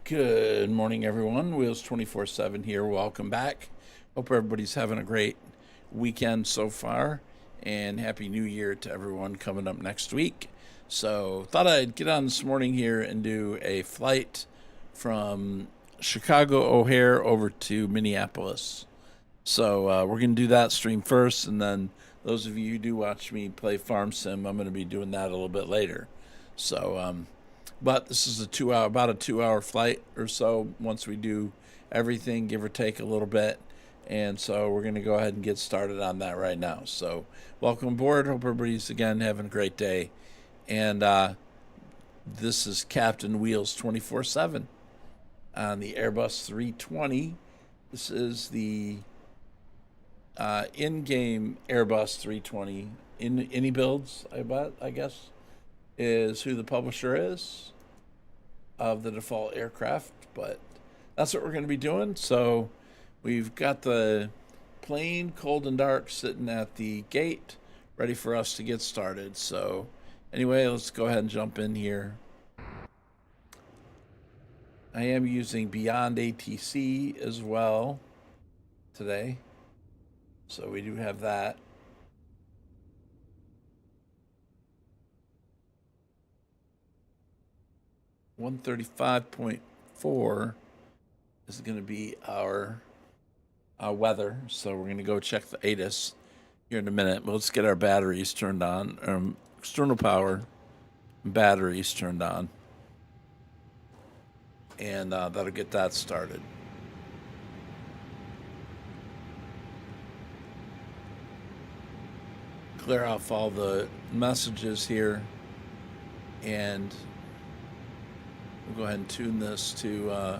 Good morning, everyone. Wheels 24/7 here. Welcome back. Hope everybody's having a great weekend so far, and Happy New Year to everyone coming up next week. So, thought I'd get on this morning here and do a flight from Chicago O'Hare over to Minneapolis. So, we're going to do that stream first, and then those of you who do watch me play Farm Sim, I'm going to be doing that a little bit later. So, but this is about a 2 hour flight or so once we do everything, give or take a little bit. And so we're going to go ahead and get started on that right now. So welcome aboard. Hope everybody's again having a great day. And this is Captain Wheels 24/7 on the Airbus 320. This is the in-game Airbus 320 in any builds, I guess, is who the publisher is of the default aircraft, but that's what we're going to be doing. So we've got the plane cold and dark sitting at the gate ready for us to get started. So anyway, let's go ahead and jump in here. I am using Beyond ATC as well today, so we do have that. $135.4 is going to be our weather. So we're going to go check the ATIS here in a minute. But let's get our batteries turned on, external power batteries turned on. And that'll get that started. Clear off all the messages here, and we'll go ahead and tune this to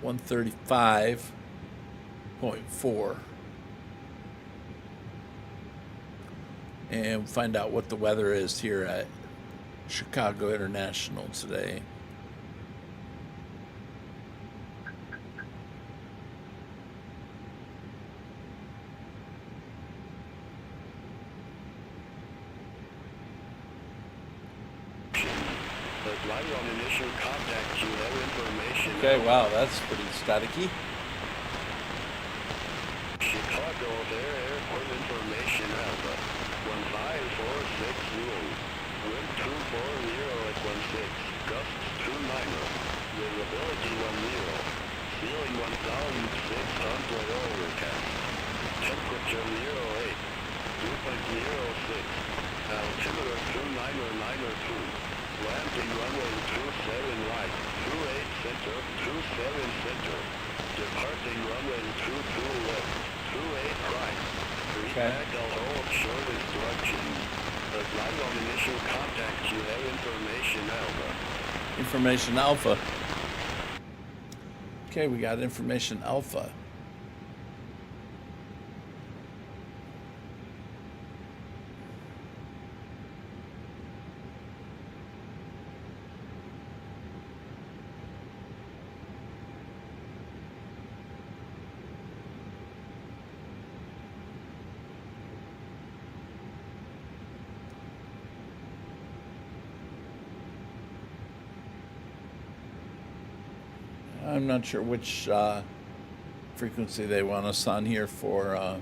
135.4 and find out what the weather is here at Chicago International today. Okay, wow, that's pretty staticky. Chicago O'Hare Airport information Alpha 15460. Wind 240 at 16. Gusts 290. Visibility 10. Ceiling 1600 overcast. Temperature 08. Dew point 06. Altimeter 29092. Landing runway 27 right, 28 center, 27 center. Departing runway 22 left, 28 right. Repack all hold short instructions. Advise on initial contact, you have information Alpha. Information Alpha. Okay, we got information Alpha. I'm not sure which frequency they want us on here for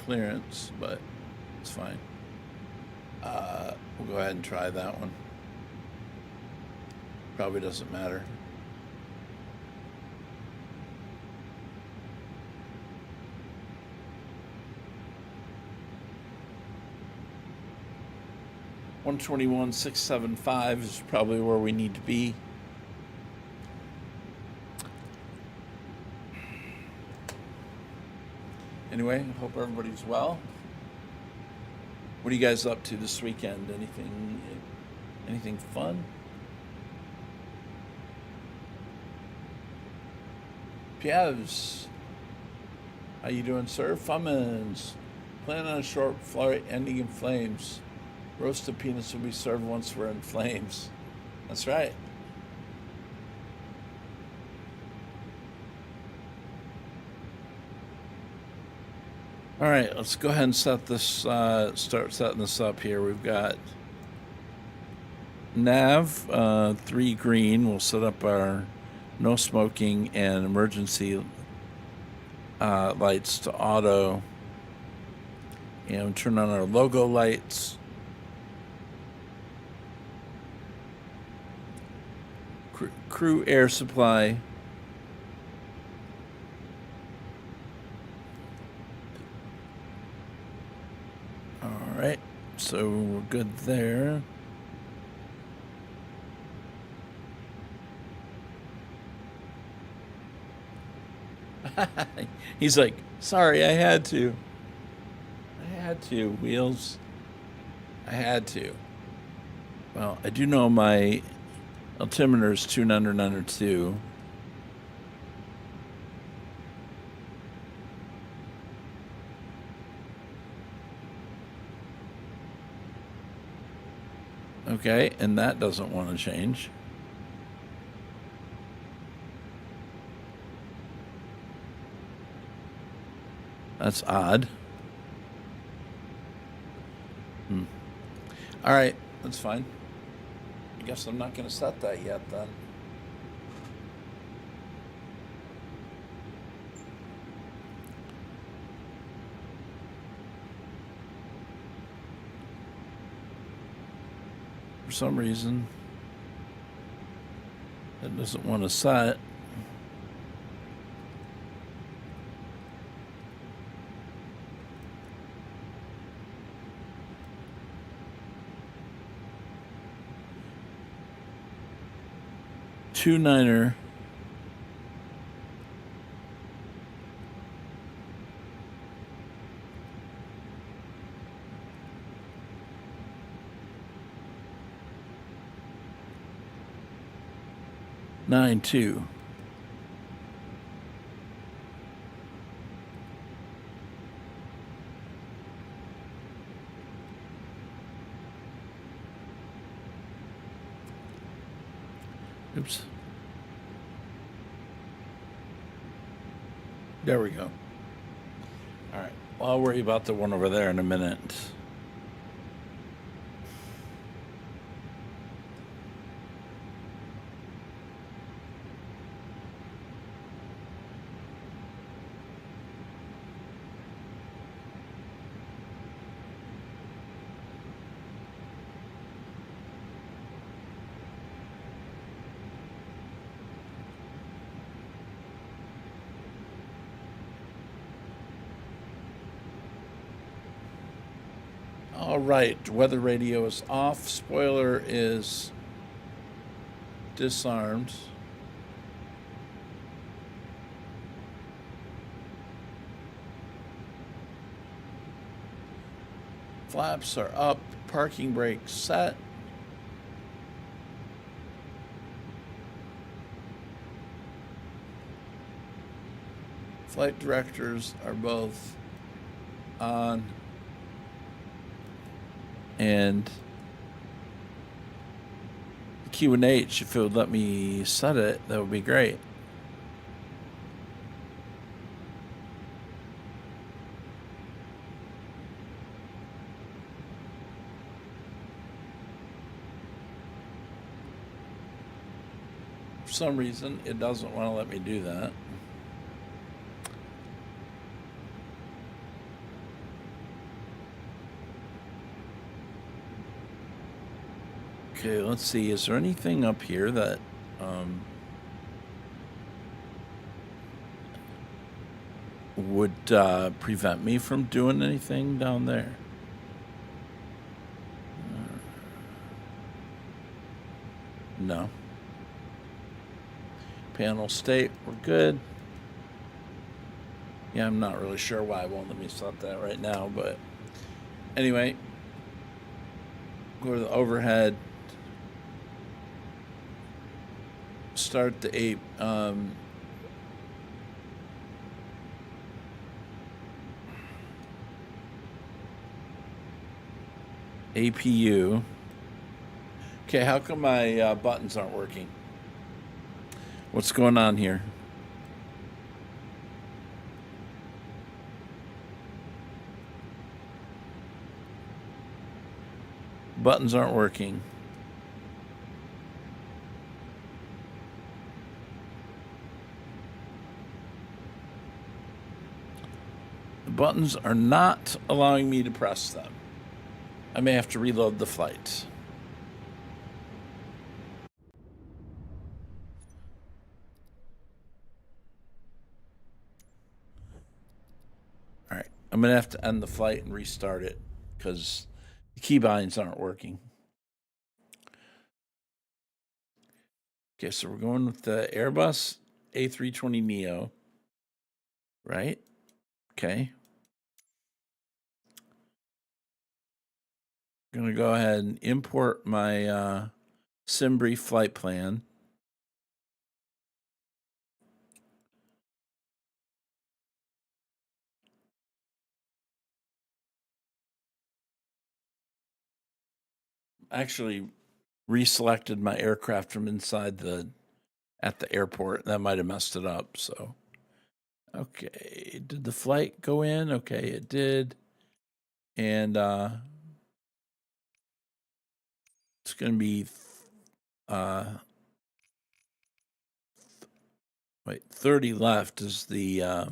clearance, but it's fine. We'll go ahead and try that one. Probably doesn't matter. $121,675 is probably where we need to be. Anyway, hope everybody's well. What are you guys up to this weekend? Anything fun? Pievs, how you doing, sir? Fummins, plan on a short flight ending in flames. Roasted peanuts will be served once we're in flames. That's right. All right, let's go ahead and set this. Start setting this up here. We've got nav 3 green. We'll set up our no smoking and emergency lights to auto, and turn on our logo lights. Crew air supply. All right, so we're good there. He's like, sorry, I had to. Wheels. I had to. Well, I do know my altimeter is tuned under 2. Okay, and that doesn't want to change. That's odd. All right, that's fine. I guess I'm not going to set that yet then. For some reason, it doesn't want to set. Two niner. Nine two. Oops. There we go. All right. Well, I'll worry about the one over there in a minute. All right, weather radio is off. Spoiler is disarmed. Flaps are up. Parking brake set. Flight directors are both on. And the Q&H, if it would let me set it, that would be great. For some reason, it doesn't want to let me do that. Okay, let's see. Is there anything up here that would prevent me from doing anything down there? No. Panel state, we're good. Yeah, I'm not really sure why it won't let me set that right now, but anyway, go to the overhead. Start the APU. Okay, how come my buttons aren't working? What's going on here? buttons aren't working. The buttons are not allowing me to press them. I may have to reload the flight. All right, I'm going to have to end the flight and restart it because the keybinds aren't working. Okay, so we're going with the Airbus A320neo, right? Okay. I'm going to go ahead and import my SimBrief flight plan. Actually reselected my aircraft from inside at the airport. That might have messed it up. So, okay, did the flight go in? Okay, it did. And it's going to be 30 left is the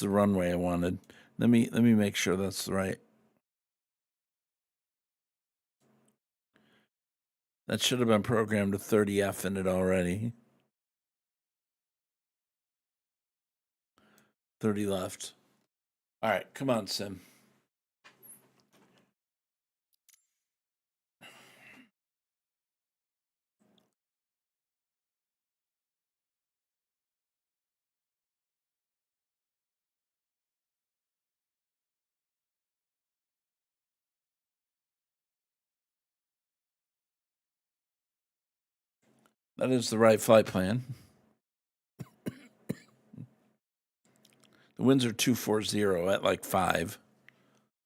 runway I wanted. Let me make sure that's right. That should have been programmed to 30F in it already. 30 left. All right, come on, Sim. That is the right flight plan. The winds are 240 at like 5.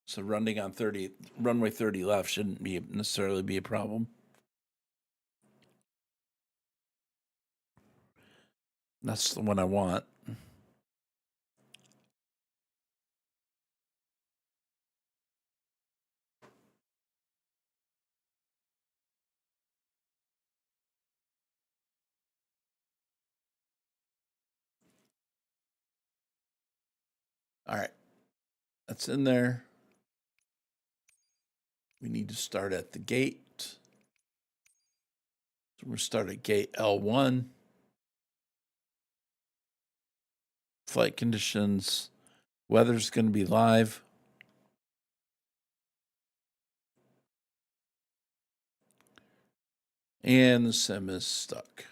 So running on runway 30 left shouldn't necessarily be a problem. That's the one I want. All right. That's in there. We need to start at the gate. So we'll start at gate L1. Flight conditions. Weather's going to be live. And the sim is stuck.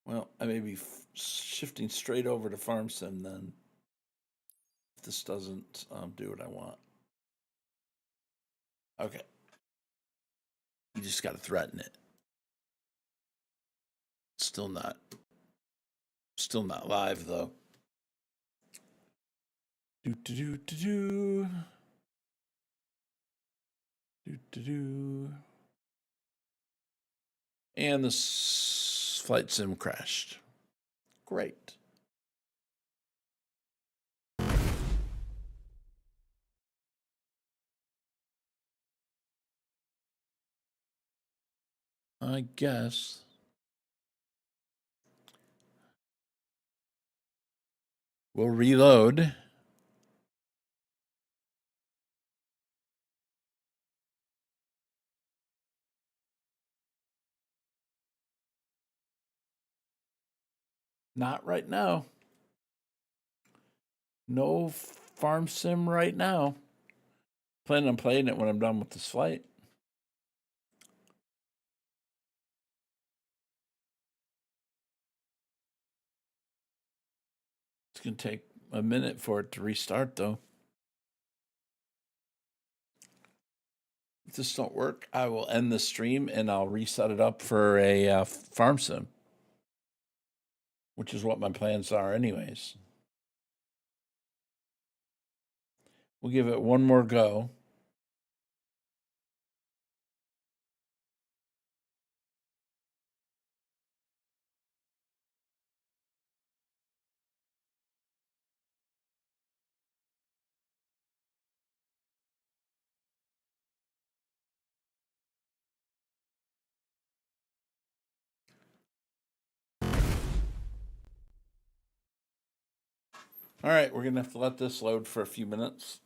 Well, I may be shifting straight over to Farm Sim then. If this doesn't do what I want. Okay. You just got to threaten it. Still not live though. And the flight sim crashed. Great. I guess. We'll reload. Not right now. No Farm Sim right now. Planning on playing it when I'm done with this flight. It's going to take a minute for it to restart, though. If this don't work, I will end the stream and I'll reset it up for a Farm Sim, which is what my plans are anyways. We'll give it one more go. All right, we're gonna have to let this load for a few minutes.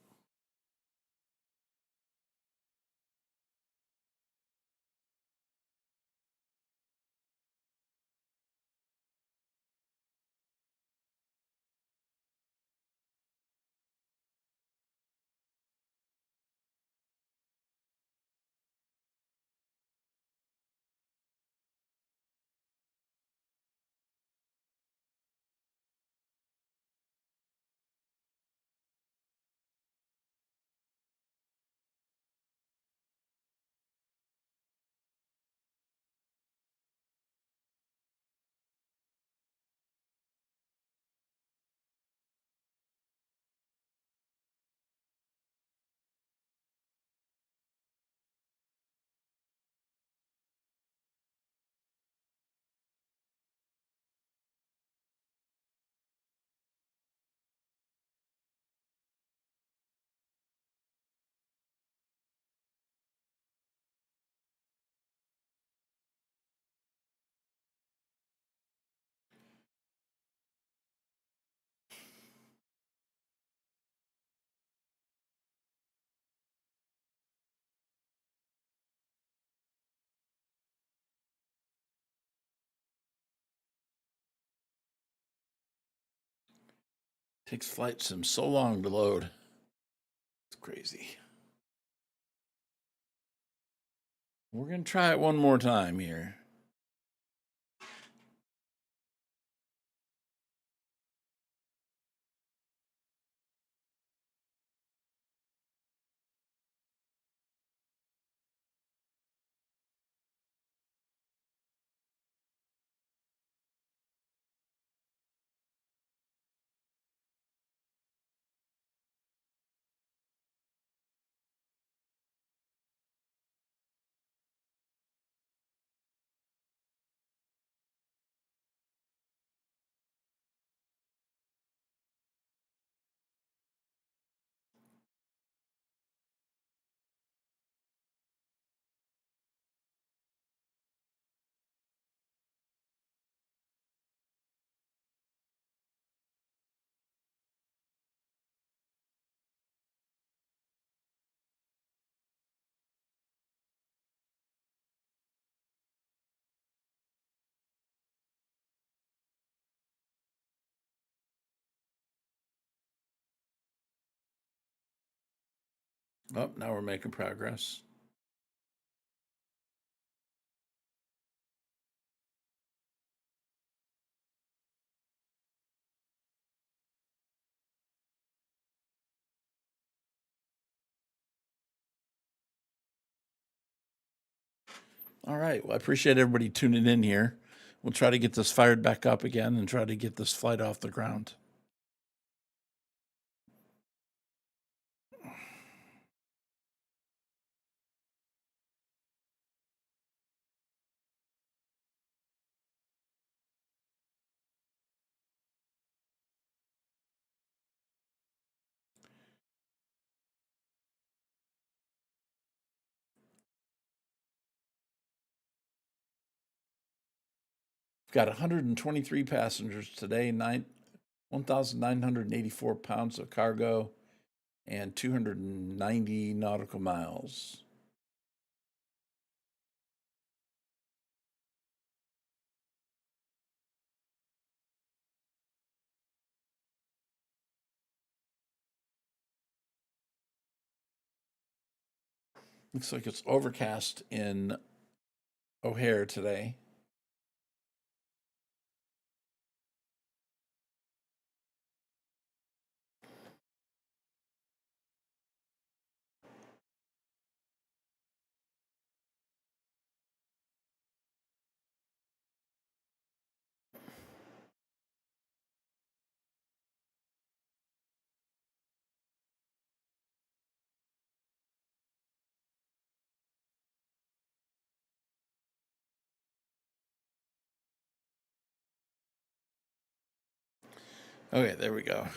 Takes flight sim so long to load. It's crazy. We're gonna try it one more time here. Oh, now we're making progress. All right. Well, I appreciate everybody tuning in here. We'll try to get this fired back up again and try to get this flight off the ground. We've got 123 passengers today, 1,984 pounds of cargo, and 290 nautical miles. Looks like it's overcast in O'Hare today. Okay, there we go.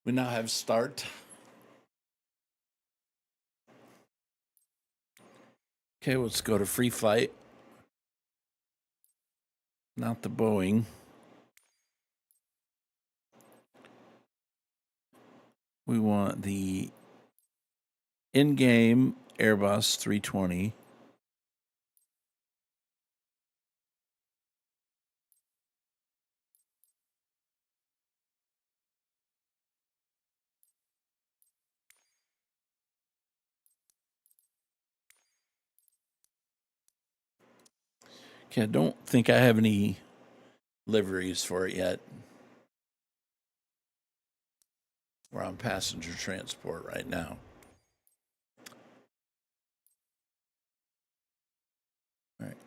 We now have start. Okay, let's go to free flight. Not the Boeing. We want the in-game Airbus 320. Okay, I don't think I have any liveries for it yet. We're on passenger transport right now. All right.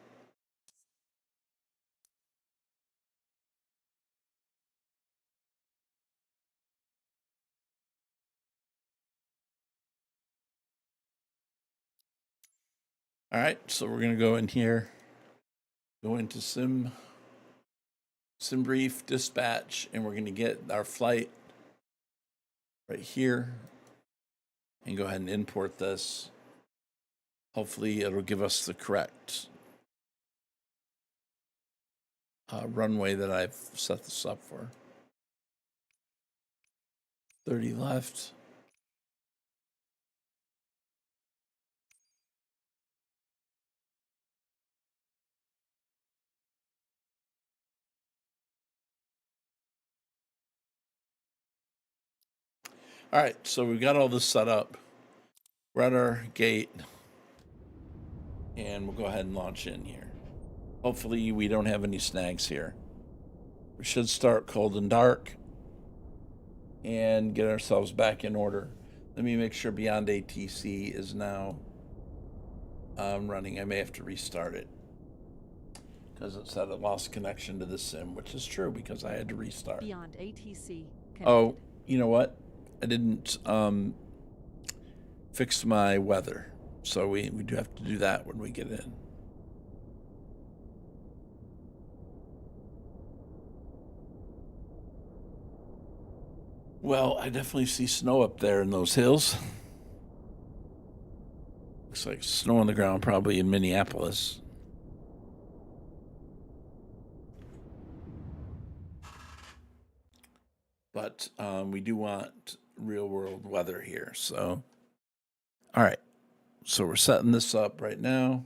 All right, so we're going to go in here, go into sim brief dispatch, and we're going to get our flight right here and go ahead and import this. Hopefully it'll give us the correct runway that I've set this up for. 30 left. All right, so we've got all this set up. We're at our gate, and we'll go ahead and launch in here. Hopefully we don't have any snags here. We should start cold and dark and get ourselves back in order. Let me make sure Beyond ATC is now running. I may have to restart it because it said it lost connection to the sim, which is true because I had to restart. Beyond ATC. Connected. Oh, you know what? I didn't fix my weather, so we do have to do that when we get in. Well, I definitely see snow up there in those hills. Looks like snow on the ground probably in Minneapolis. But we do want real world weather here. So, all right. So we're setting this up right now.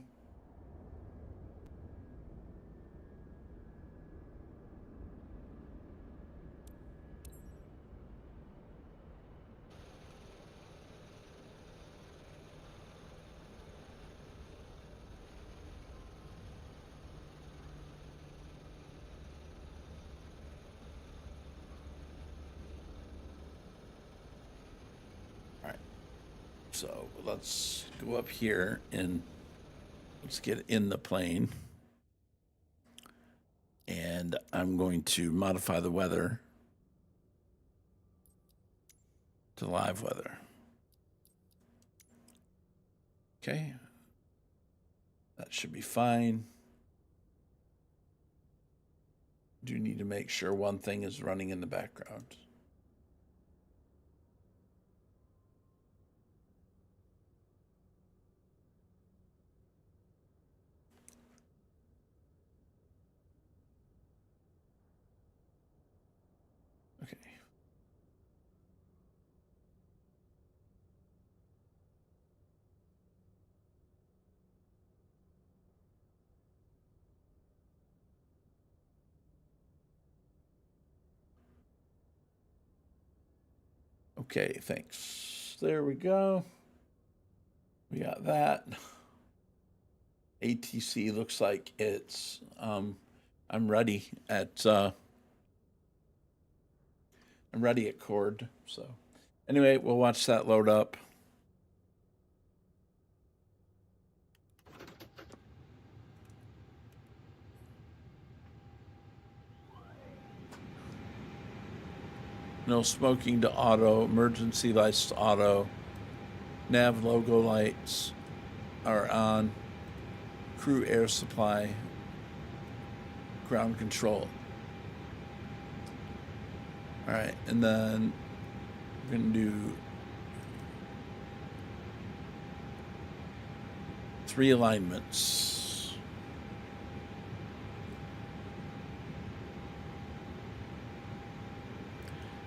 So let's go up here and let's get in the plane. And I'm going to modify the weather to live weather. Okay. That should be fine. Do need to make sure one thing is running in the background. Okay. Okay, thanks. There we go. We got that. ATC looks like it's I'm ready at Cord. So anyway, we'll watch that load up. No smoking to auto, emergency lights to auto, nav logo lights are on, crew air supply, ground control. All right, and then we're going to do 3 alignments.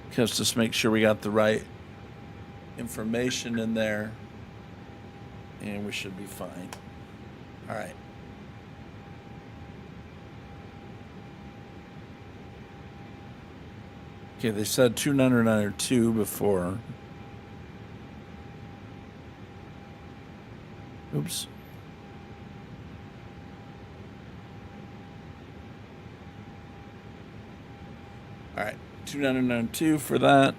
Because just make sure we got the right information in there, and we should be fine. All right. Okay, they said 299 before. Oops. All right, 299 for that.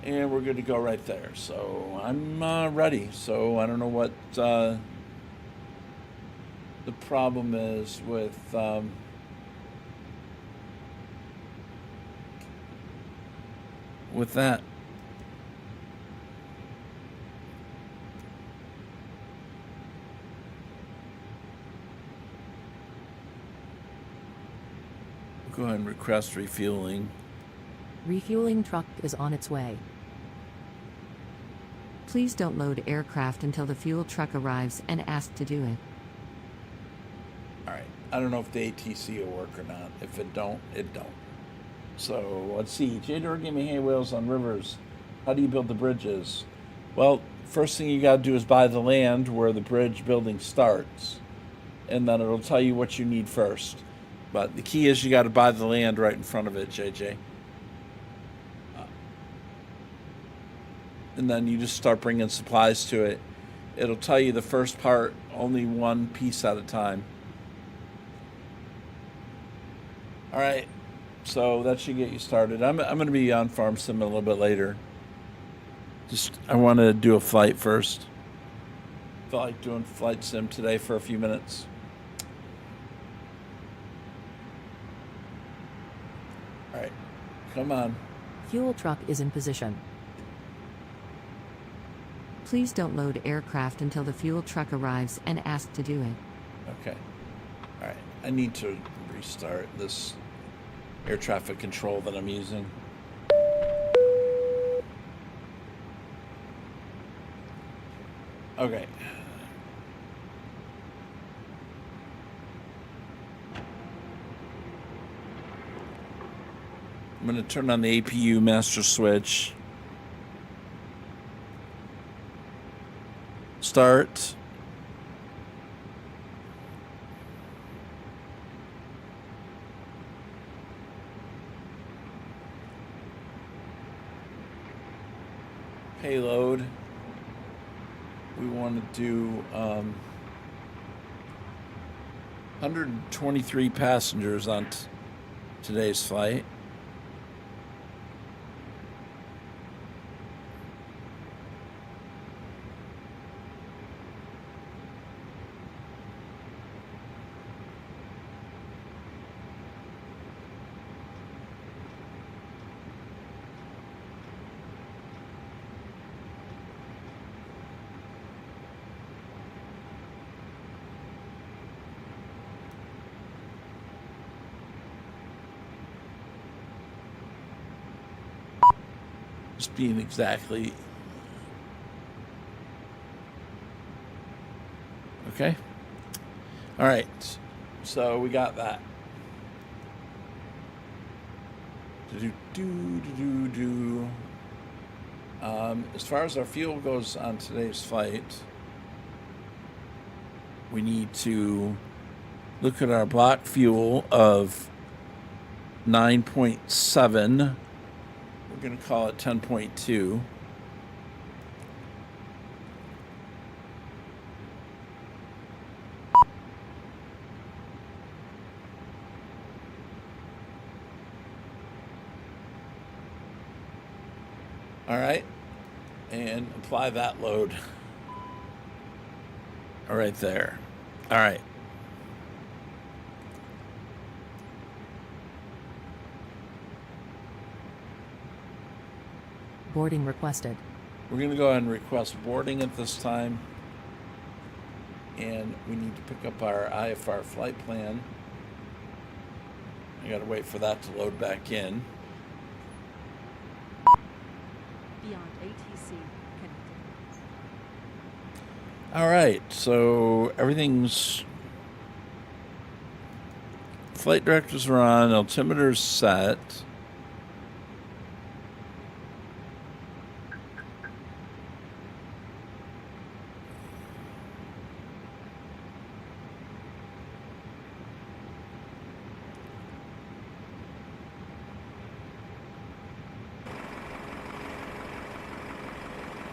And we're good to go right there. So I'm ready. So I don't know what the problem is with that. Go ahead and request refueling. Refueling truck is on its way. Please don't load aircraft until the fuel truck arrives and ask to do it. All right. I don't know if the ATC will work or not. If it don't, it don't. So let's see. J-Door gave me hay wheels on rivers. How do you build the bridges? Well, first thing you got to do is buy the land where the bridge building starts. And then it'll tell you what you need first. But the key is you got to buy the land right in front of it, JJ. And then you just start bringing supplies to it. It'll tell you the first part, only one piece at a time. All right, so that should get you started. I'm going to be on Farm Sim a little bit later. I want to do a flight first. Felt like doing Flight Sim today for a few minutes. All right, come on. Fuel truck is in position. Please don't load aircraft until the fuel truck arrives and ask to do it. Okay. All right. I need to restart this air traffic control that I'm using. Okay. I'm going to turn on the APU master switch. Start. Payload. We want to do 123 passengers on today's flight. Just being exactly. Okay. All right. So we got that. As far as our fuel goes on today's flight, we need to look at our block fuel of 9.7. We're going to call it 10.2. All right, and apply that load. All right there. All right. Boarding requested. We're going to go ahead and request boarding at this time. And we need to pick up our IFR flight plan. I got to wait for that to load back in. Beyond ATC connected. All right, so everything's... Flight directors are on, altimeter's set.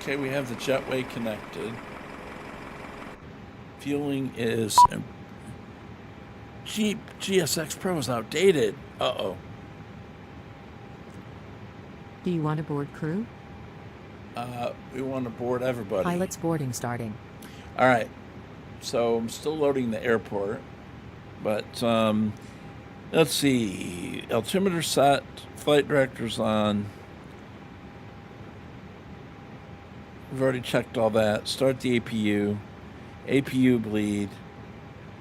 Okay, we have the jetway connected. Fueling is... GSX Pro is outdated. Uh-oh. Do you want to board crew? We want to board everybody. Pilot's boarding starting. All right. So I'm still loading the airport. But let's see. Altimeter set. Flight director's on. We've already checked all that. Start the APU. APU bleed.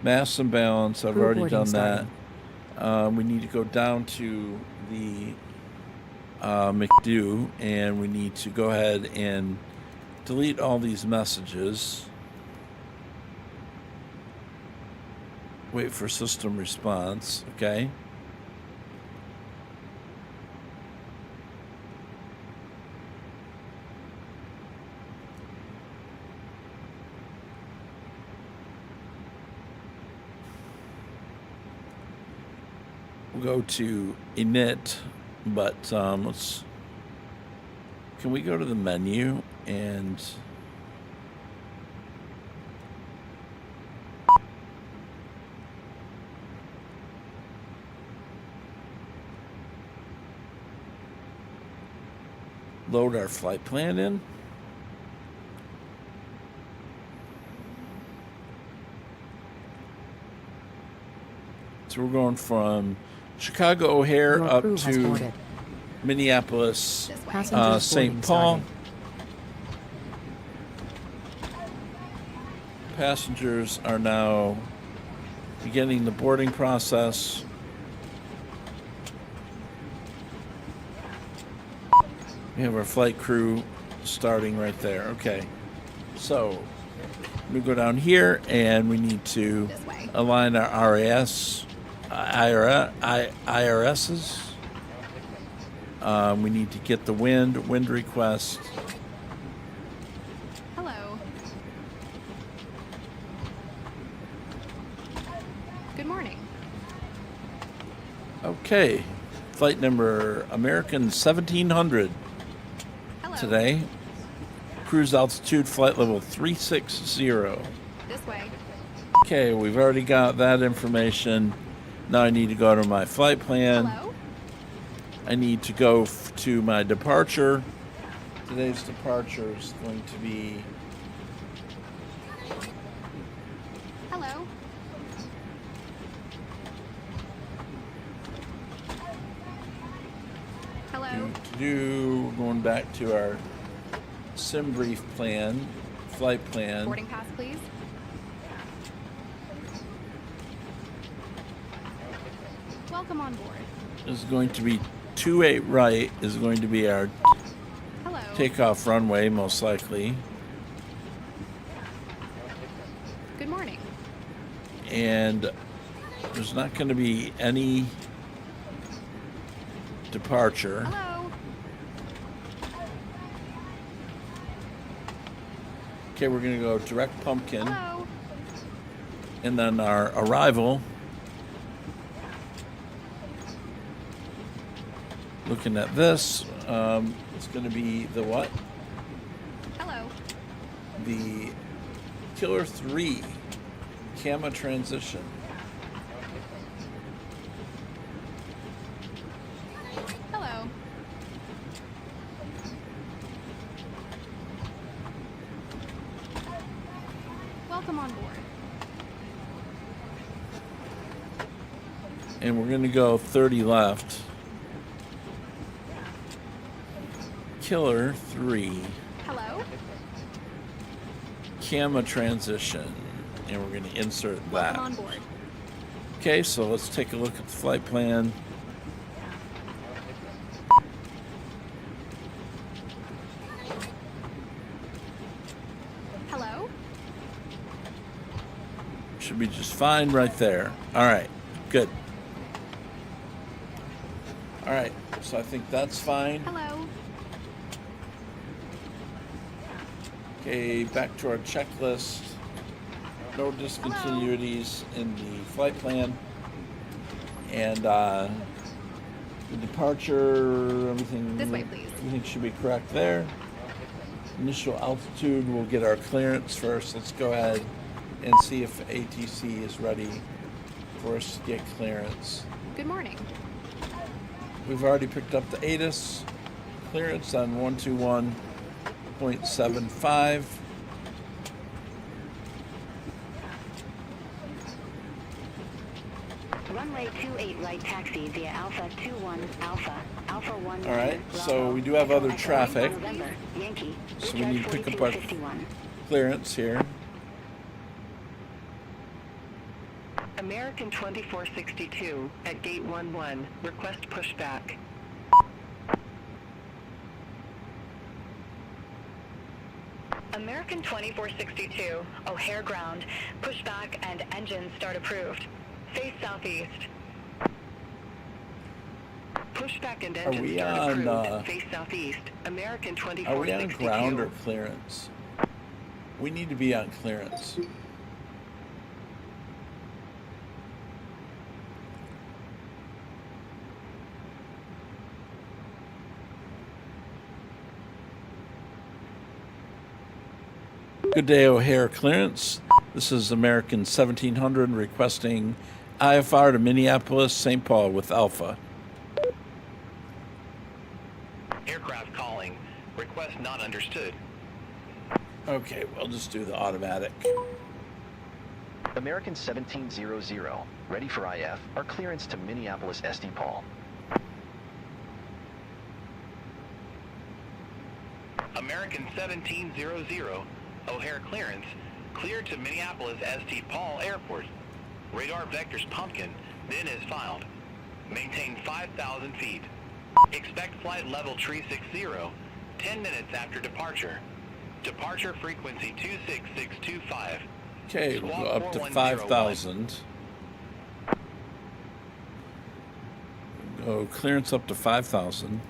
Mass and balance. I've Crew already boarding done that. We need to go down to the McDo, and we need to go ahead and delete all these messages. Wait for system response. Okay. We'll go to init, but can we go to the menu and load our flight plan in? So we're going from Chicago O'Hare Your up crew has to boarded. Minneapolis-St. Passengers boarding Paul. started. Passengers are now beginning the boarding process. We have our flight crew starting right there. Okay. So we go down here and we need to align our IRSs. We need to get the wind request. Hello. Good morning. Okay. Flight number American 1700 Hello. today. Cruise altitude flight level 360. This way. Okay, we've already got that information. Now I need to go to my flight plan. Hello. I need to go to my departure. Today's departure is going to be Hello. Hello. we're going back to our sim brief plan, flight plan. Boarding pass, please. Welcome on board. This is going to be 28 right is going to be our Hello. takeoff runway, most likely. Good morning. And there's not going to be any departure. Hello. Okay, we're going to go direct Pumpkin, Hello. and then our arrival. Looking at this, it's going to be the what? Hello. The Killer 3 Gamma transition. Hello. Welcome on board. And we're going to go 30 left. Killer 3 Hello. Gamma transition. And we're going to insert that. Welcome on board. Okay, so let's take a look at the flight plan. Hello. Should be just fine right there. All right, good. All right, so I think that's fine. Hello. Okay, back to our checklist. No discontinuities in the flight plan. And the departure, everything. This way, please. Everything should be correct there. initial altitude. We'll get our clearance first. Let's go ahead and see if ATC is ready for us to get clearance. Good morning. We've already picked up the ATIS clearance on 121.75. Runway 28 right taxi via Alpha 21 Alpha, Alpha 1. All right, so we do have other traffic, Yankee, so we need to pick up our clearance here. American 2462 at gate 11. Request pushback. American 2462, O'Hare ground, pushback and engine start approved. Face southeast. Pushback and Are engine we start on, approved. Face southeast. American Are we 2462. on ground or clearance? We need to be on clearance. Good day, O'Hare clearance. This is American 1700 requesting IFR to Minneapolis-St. Paul with Alpha. Aircraft calling. Request not understood. Okay, we'll just do the automatic. American 1700, ready for IF. Our clearance to Minneapolis-St. Paul. American 1700, O'Hare clearance, cleared to Minneapolis-St. Paul Airport. Radar vectors pumpkin, then is filed. Maintain 5,000 feet. Expect flight level 360, 10 minutes after departure. Departure frequency 26625. Okay, we'll go up to Squawk 5,000. Go clearance up to 5,000.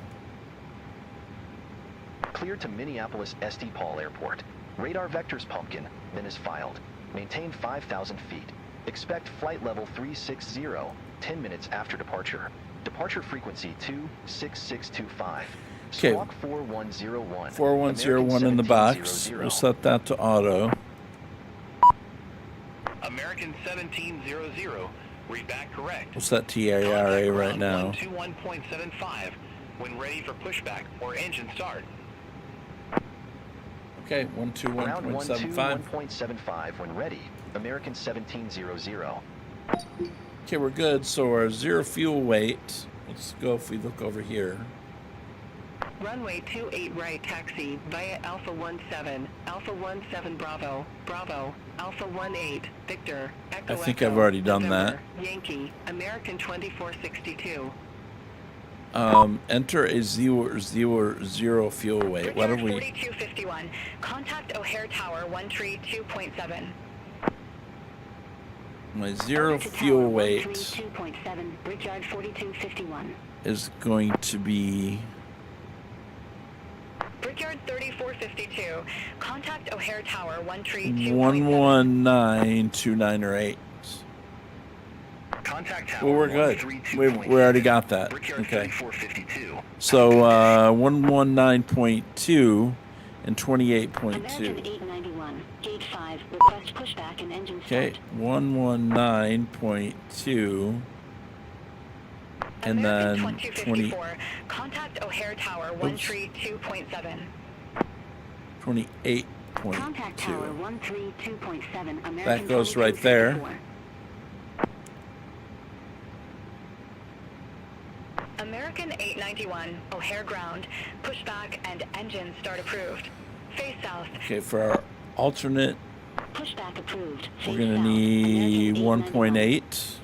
Cleared to Minneapolis-St. Paul Airport. Radar vectors pumpkin, then is filed. Maintain 5,000 feet. Expect flight level 360, 10 minutes after departure. Departure frequency 26625. Okay. Squawk 4101. 4101 in the box. We'll set that to auto. American 1700, read back correct. We'll set TARA right now. 121.75 when ready for pushback or engine start. Okay, Ground 121.75. 121.75 when ready. American 1700. Okay, we're good. So our zero fuel weight. Let's go if we look over here. Runway 28 right taxi via Alpha 17, Alpha 17 Bravo, Bravo, Alpha 18, Victor, Echo I think Echo, I've already done November, Yankee, American 2462. Enter a zero fuel weight. What are Brickyard we? 4251, contact O'Hare Tower 132.7. My zero fuel weight 2.7, Brickyard 4251. is going to be Brickyard 3452, contact O'Hare Tower 132.7. 11929 or 8. Contact tower. Well, we're good. 132.7. We already got that. Brickyard Okay. 3452. So 119.2 and American 28.2. 891, gate 5, request pushback and engine Okay, start. 119.2 and then American 20, 2254, contact O'Hare Tower 132.7. 28.2. Contact tower 132.7, American That goes right there. 2254. American 891, O'Hare ground, pushback and engine start approved. Face south. Okay, for our alternate, Pushback approved. we're Face going to south. need American 891. 1.8.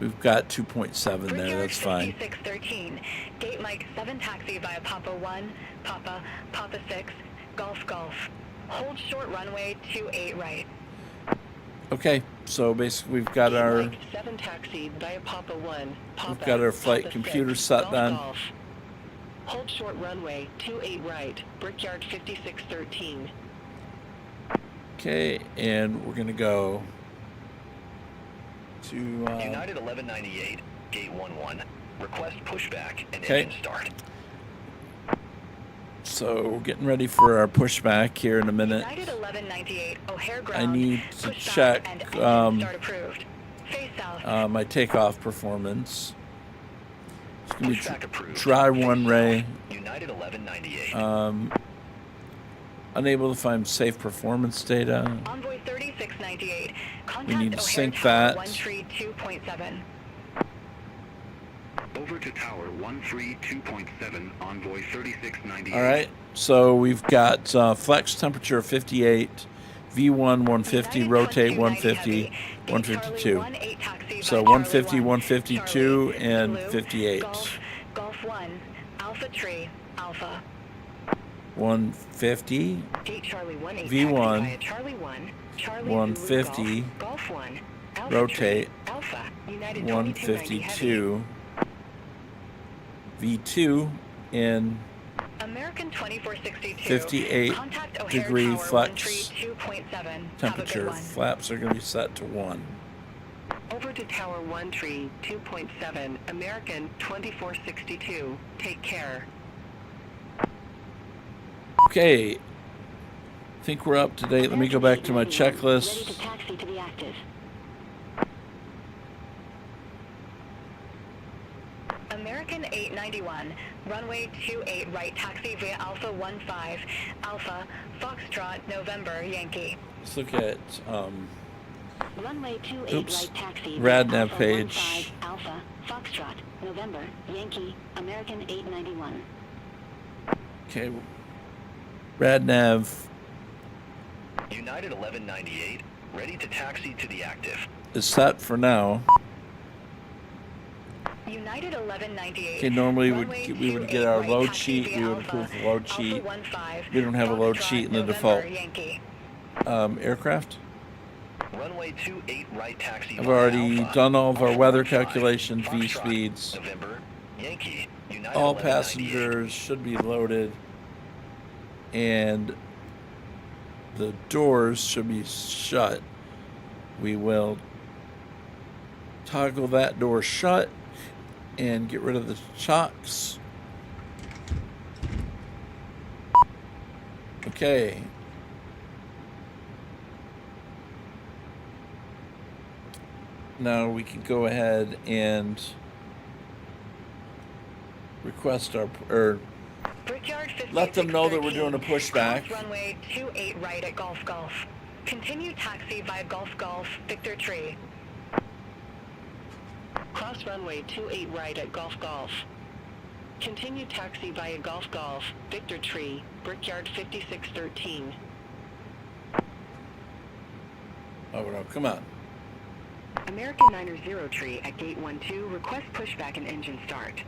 We've got 2.7 there, Brickyard that's fine. 5613, gate Mike 7 taxi via Papa 1, Papa, Papa 6, Golf Golf. Hold short runway 28 right. Okay, so basically we've got Gate our, Mike 7 taxi via Papa 1, Papa, got our flight Papa computer 6, set Golf then. Golf. Hold short runway 28 right, Brickyard 5613. okay, and we're going to go to, United 1198, gate 11. Request pushback and Okay. engine start. So getting ready for our pushback here in a minute. United 1198 O'Hare I ground. need to Pushback check and engine start approved. Face south. my takeoff performance. It's going to Pushback be approved. dry one ray. United 1198. Unable to find safe performance data. Envoy 3698. Contact We need to O'Hare sync Tower that. 132.7. Over to Tower 132.7, Envoy 3698. All right. So we've got flex temperature of 58, V1 150, United rotate 2290 150, heavy. 152. Gate Charlie 18 taxi So by 150, Charlie 1. 152, Charlie, and Blue, 58. Golf 1, Alpha Tree, Alpha. 150, Gate Charlie 18 V1, taxi via Charlie 1, Charlie 150, Zulu Golf 1, Alpha rotate, Tree, Alpha, United 2290 heavy. 152, V2, and American 2462. 58 Contact O'Hare degree Tower flex 132.7. temperature. Have a good one. Flaps are going to be set to 1. Over to Tower 132.7, American 2462. Take care. Okay. I think we're up to date. Let me go back to my Ready to checklist. taxi to the active. American 891, runway 28 right, taxi via Alpha 15, Alpha, Foxtrot, November, Yankee. Let's look at Runway 28 Oops. right taxi. Radnav Alpha page. 15, Alpha, Foxtrot, November, Yankee, American 891. okay. Radnav United 1198, ready to taxi to the active. is set for now. United 1198. Okay, normally runway we would 28 get our right, load taxi sheet. via We would Alpha, approve the load Alpha sheet. 15, We don't have a load Foxtrot, sheet in the November, default. Yankee. Aircraft. Runway 28 right, taxi I've via already Alpha, done all of our Alpha weather 15, calculations, V Foxtrot, speeds. November, Yankee, United All 1198. passengers should be loaded, and the doors should be shut. We will toggle that door shut and get rid of the chocks. Okay. Now we can go ahead and request our, or Brickyard let them know that we're doing a 5613. pushback. Cross runway 28 right at Golf Golf. Continue taxi via Golf Golf, Victor Tree. Cross runway 28 right at Golf Golf. Continue taxi via Golf Golf, Victor Tree, Brickyard 5613. Oh no, come on. American 90 Tree at Gate 12, request pushback and engine start.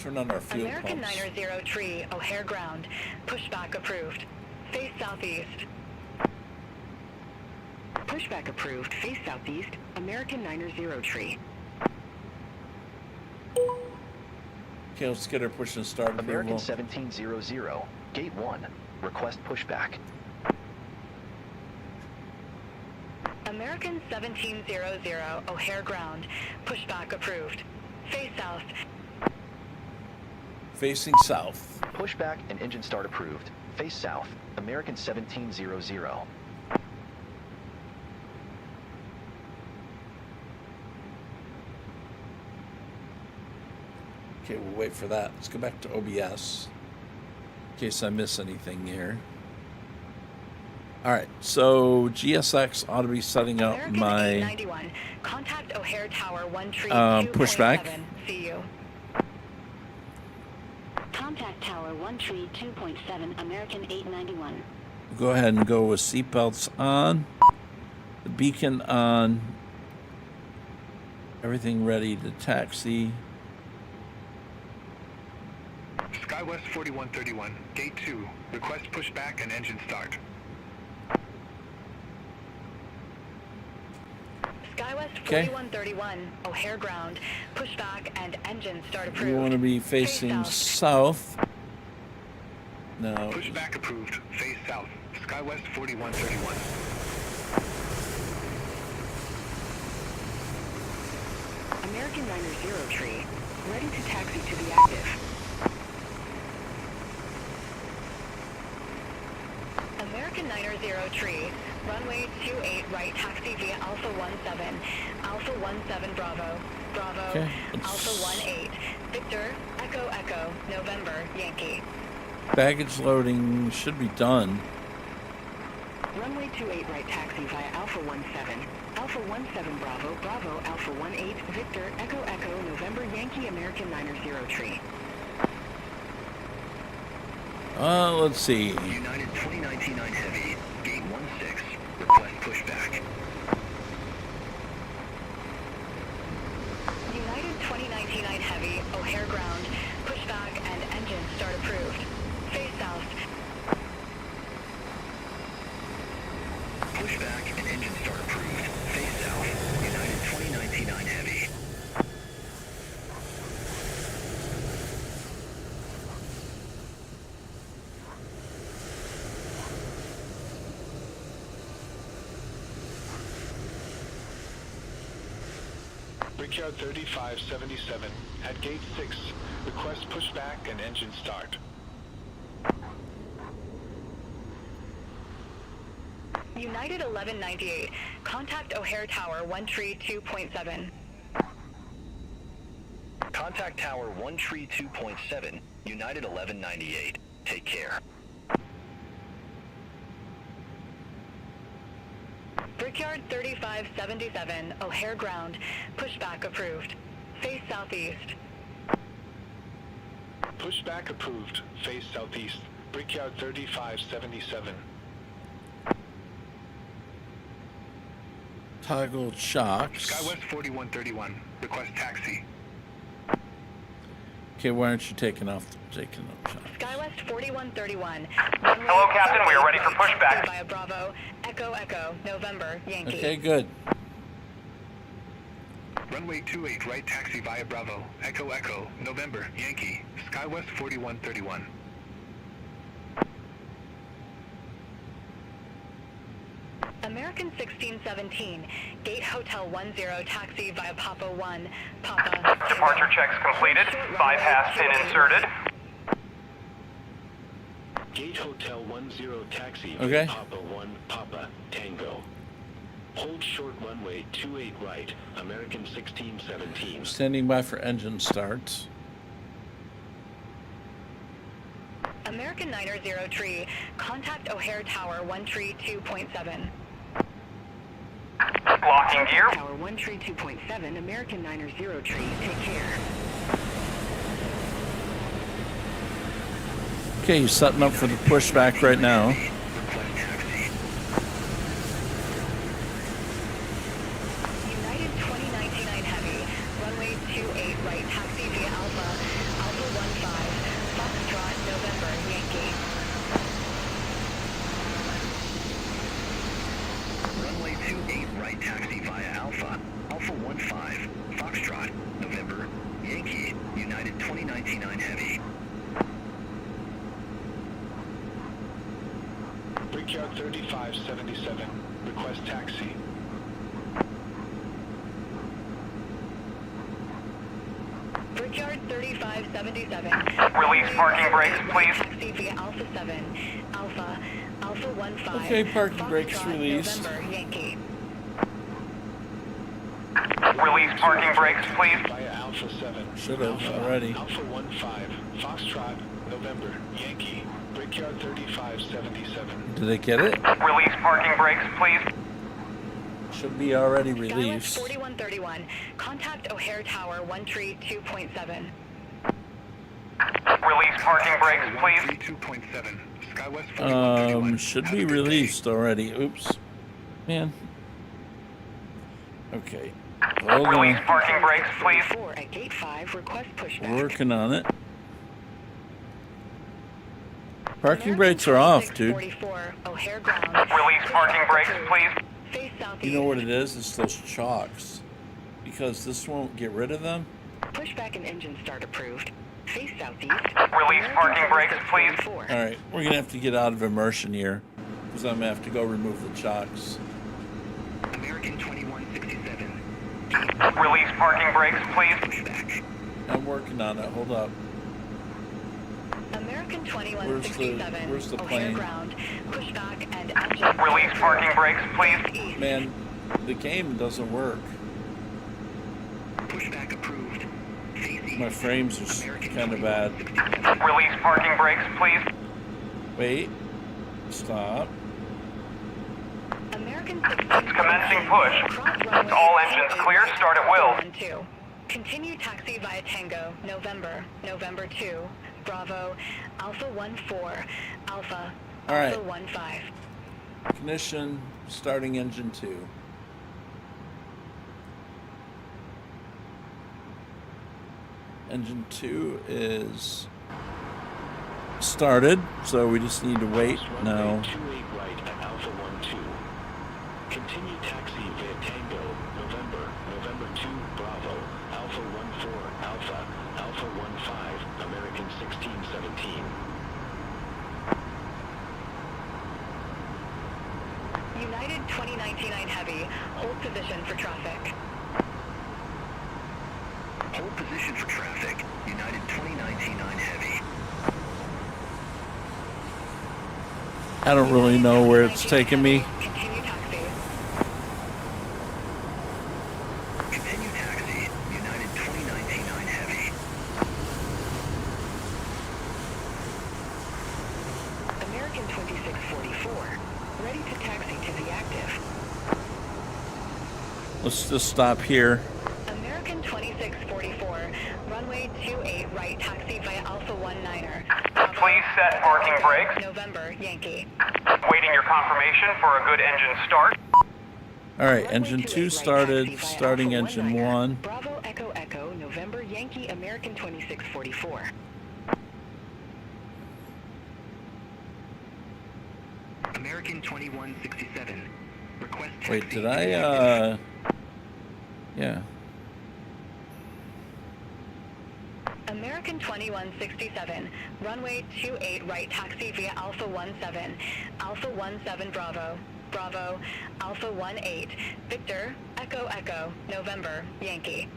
Turn on our fuel American pumps. 90 Tree, O'Hare ground. Pushback approved. Face southeast. Pushback approved, face southeast, American 90 Tree. Okay, let's get our push and start American approval. 1700, Gate 1, request pushback. American 1700, O'Hare ground. Pushback approved. Face south. Facing south. Pushback and engine start approved. Face south, American 1700. Okay, we'll wait for that. Let's go back to OBS in case I miss anything here. All right, so GSX ought to be setting up American my 891. Contact O'Hare Tower 13 pushback. See you. Contact Tower 132.7, American 891. go ahead and go with seatbelts on, the beacon on, everything ready to taxi. SkyWest 4131, Gate 2, request pushback and engine start. SkyWest Okay. 4131, O'Hare ground. Pushback and engine start We approved. want to be Face facing south. south. No, Pushback approved, face south, SkyWest 4131. American 90 Tree, Ready to taxi to be active. American 90 tree, runway 28 right, taxi via Alpha 17, Alpha 17 Bravo, Bravo, Okay, Alpha 18, Victor, Echo Echo, November, Yankee. Baggage loading should be done. Runway 28 right, taxi via Alpha 17, Alpha 17 Bravo, Bravo, Alpha 18, Victor, Echo Echo, November, Yankee, American 90 tree. Let's see. United 2099 Heavy, Gate 16, request pushback. United 2099 Heavy, O'Hare ground, pushback and engine start approved. Face south. Pushback and engine start approved. Face south. United 2099 Heavy. Brickyard 3577 at Gate 6. Request pushback and engine start. United 1198, contact O'Hare Tower 132.7. Contact Tower 132.7, United 1198. Take care. Brickyard 3577, O'Hare ground, pushback approved. Face southeast. Pushback approved. Face southeast. Brickyard 3577. Toggle shocks. SkyWest 4131. Request taxi. Okay, why aren't you taking off shocks? SkyWest 4131. Hello, Captain. We are ready for pushback. Via Bravo, Echo Echo, November, Yankee. Okay, good. Runway 28 right, taxi via Bravo. Echo Echo, November, Yankee. SkyWest 4131. American 1617, Gate Hotel 10, taxi via Papa 1, Papa. Departure checks completed. Bypass pin inserted. Gate Hotel 10 taxi Okay. Papa 1 Papa Tango. Hold short runway 28 right, American 1617. Standing by for engine starts. American 90 tree, contact O'Hare Tower 132.7. Locking gear. Tower 132.7, American 90 tree, take care. Okay, you're setting up for the pushback right now. Request taxi. United 2099 Heavy, runway 28 right, taxi via Alpha, Alpha 15, Foxtrot, November, Yankee. Runway 28 right, taxi via Alpha. Alpha 15, Foxtrot, November, Yankee. United 2099 Heavy. Brickyard 3577. Request taxi. Brickyard 3577. Release parking brakes, please. Taxi via Alpha 7, Alpha, Alpha 15. Okay, parking brakes Foxtrot, released. November, Yankee. Release parking brakes, please. Via Alpha 7. Should have Alpha, already. Alpha 15. Foxtrot, November, Yankee. Brickyard 3577. Did they get it? Release parking brakes, please. Should be already Skywest released. 4131. Contact O'Hare Tower 132.7. Release parking brakes, please. 32.7. SkyWest 4131. Should Have a be good day. released already. Oops. Man. Okay. Hold Release on. parking brakes, please. 4 at Gate 5, request pushback. Working on it. Parking brakes are off, dude. 644, O'Hare ground. Release parking brakes, please. Face southeast. You know what it is? It's those chocks. Because this won't get rid of them. Pushback and engine start approved. Face southeast. Release parking brakes, please. Alright, we're going to have to get out of immersion here. Because I'm going to have to go remove the chocks. American 2167. Release parking brakes, please. Pushback. I'm working on it. Hold up. American 2167, Where's the O'Hare plane? ground, pushback and engine. Release parking brakes, please. Man, the game doesn't work. Pushback approved. My frames are kind of bad. Release parking brakes, please. Wait. Stop. American Commencing push. All engines clear. Start at will. 2. Continue taxi via Tango, November 2, Bravo, Alpha 14, Alpha, All right. Alpha 15. Ignition, starting engine 2. Engine 2 is started, so we just need to wait now. 28 right at Alpha 12. Continue taxi via Tango, November 2, Bravo, Alpha 14, Alpha, Alpha 15, American 1617. United 2099 Heavy, hold position for traffic. Hold position for traffic. United 2099 Heavy. I don't really know where it's taking me. Continue taxi. Continue taxi. United 2099 Heavy. American 2644. Ready to taxi to the active. Let's just stop here. American 2644, runway 28 right, taxi via Alpha 19er. Please set parking brakes. November, Yankee. Waiting your confirmation for a good engine start. All right, engine 2 started, starting engine 1. Bravo Echo Echo, November Yankee, American 2644. American 2167. Request Wait, taxi did to the I, active. yeah. American 2167, runway 28 right, taxi via Alpha 17, Alpha 17 Bravo, Bravo, Alpha 18, Victor, Echo Echo, November, Yankee.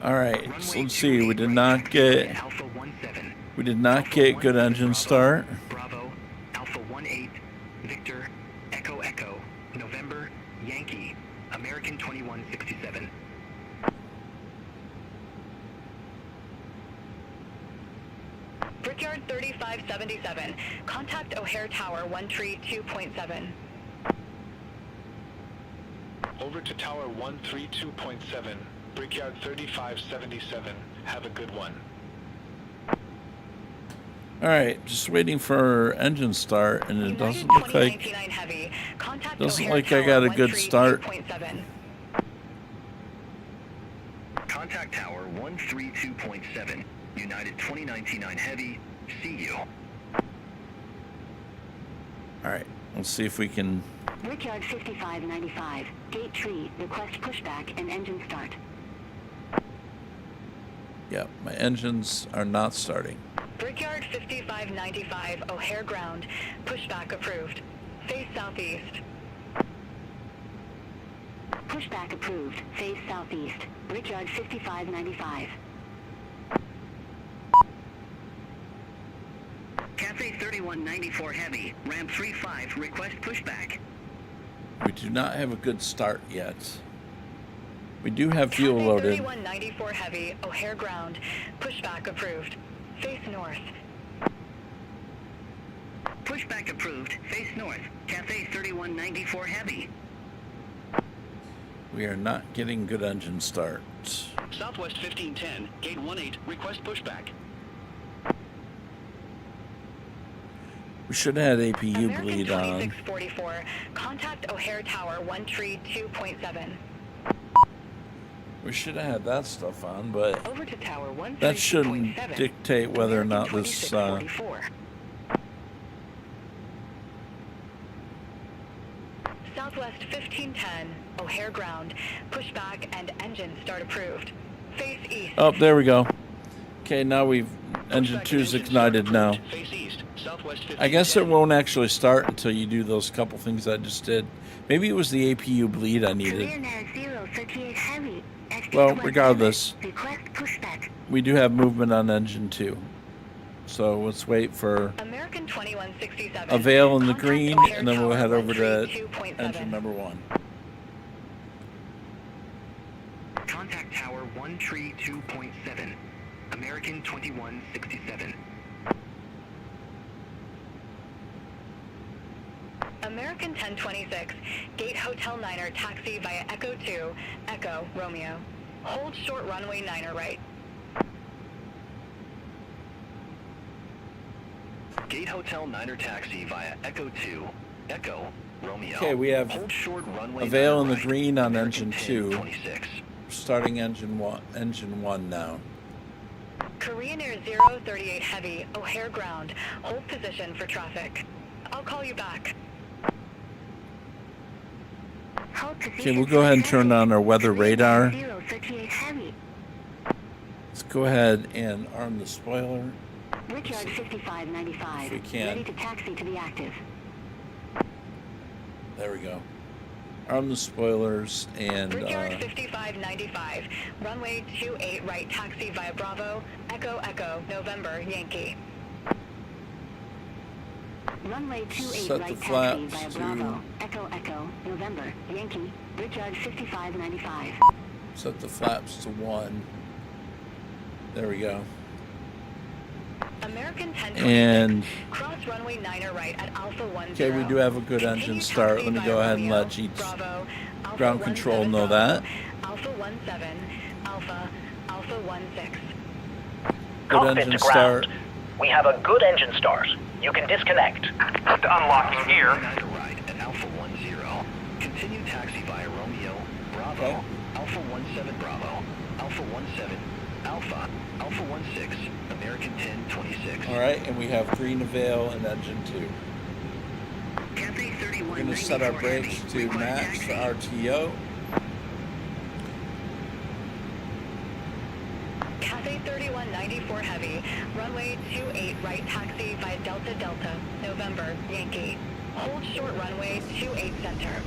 All right, so let's see. We did not get good engine start. Bravo, Alpha 18, Victor, Echo Echo, November, Yankee, American 2167. Brickyard 3577, contact O'Hare Tower 132.7. Over to Tower 132.7, Brickyard 3577. Have a good one. All right, just waiting for engine start, and it United doesn't look like 2099 Heavy, contact doesn't O'Hare like I got a good start. 132.7. Contact Tower 132.7, United 2099 Heavy. See you. All right, let's see if we can. Brickyard 5595. Gate tree. Request pushback and engine start. Yeah, my engines are not starting. Brickyard 5595, O'Hare ground, pushback approved. Face southeast. Pushback approved. Face southeast. Brickyard 5595. Cafe 3194 Heavy, ramp 35, request pushback. We do not have a good start yet. We do have fuel Cafe loaded. 3194 Heavy, O'Hare ground, pushback approved. Face north. Pushback approved, face north, Cafe 3194 Heavy. We are not getting good engine start. Southwest 1510, gate 18, request pushback. We should have had APU American bleed on. 2644, contact O'Hare Tower 132.7. We should have had that stuff on, but Over to Tower 132.7. that shouldn't dictate whether or not this. Southwest 1510, O'Hare ground, pushback and engine start approved. Face east. Oh, there we go. Okay, now we've engine 2's ignited now. Face east, Southwest 1510. I guess it won't actually start until you do those couple things I just did. Maybe it was the APU bleed I needed. Career Nav 038 Heavy. Well, regardless, Request pushback. we do have movement on engine 2. So let's wait for American 2167. Avail in the Contact green, O'Hare and then we'll Tower head over to 132.7. engine number 1. Contact Tower 132.7. American 2167. American 1026, Gate Hotel Niner taxi via Echo 2, Echo, Romeo. Hold short runway Niner right. Gate Hotel Niner taxi via Echo 2, Echo, Romeo. Okay, we have Hold short runway Avail in Niner the right, green on American engine 2. 1026. Starting engine 1 now. Korean Air 038 Heavy, O'Hare ground. Hold position for traffic. I'll call you back. Hold Okay, position we'll go ahead and turn on our weather Career radar. Nav 038 Heavy. Let's go ahead and arm the spoiler. Richard 5595. If we can. Ready to taxi to the active. There we go. Arm the spoilers and Brickyard 5595, runway 28 right taxi via Bravo, Echo Echo, November, Yankee. Runway 28 Set the right taxi flaps via to- Bravo, Echo Echo, November, Yankee, Richard 5595. set the flaps to 1. There we go. American 1026, And cross runway 9er right at Alpha 10. okay, we do have a good engine start. Let me go ahead and let Jeets Bravo, Alpha ground 17 control know Bravo, that. Alpha 17, Alpha 16. Good engine start. We have a good engine start. You can disconnect. Unlocking gear. Niner right at Alpha 10. Continue taxi via Romeo, Bravo, Okay. Alpha 17 Bravo, Alpha 17, Alpha, Alpha 16, American 1026. All right, and we have green Avail and engine 2. Cafe 31. We're going to set our brakes to max for RTO. Cathay 3194 Heavy, runway 28 right taxi via Delta Delta, November, Yankee. Hold short runway 28 center.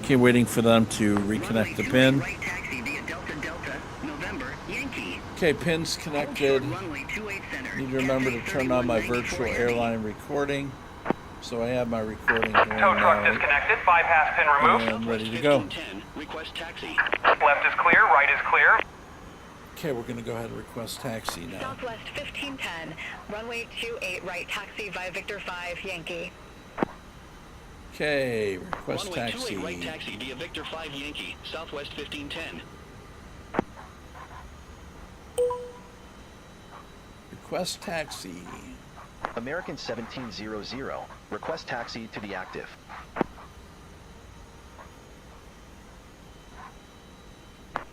Okay, waiting for them to reconnect the pin. Right taxi via Delta Delta, November, Yankee. Okay, pin's connected. Runway 28 center. Need to remember to turn on my virtual airline recording. So I have my recording going Tow truck now. disconnected. Bypass pin removed. And ready to go. 1510, request taxi. Left is clear. Right is clear. Okay, we're going to go ahead and request taxi now. Southwest 1510, runway 28 right taxi via Victor 5, Yankee. Okay, request Runway taxi. 28 right taxi via Victor 5 Yankee, Southwest 1510. Request taxi. American 1700, request taxi to the active.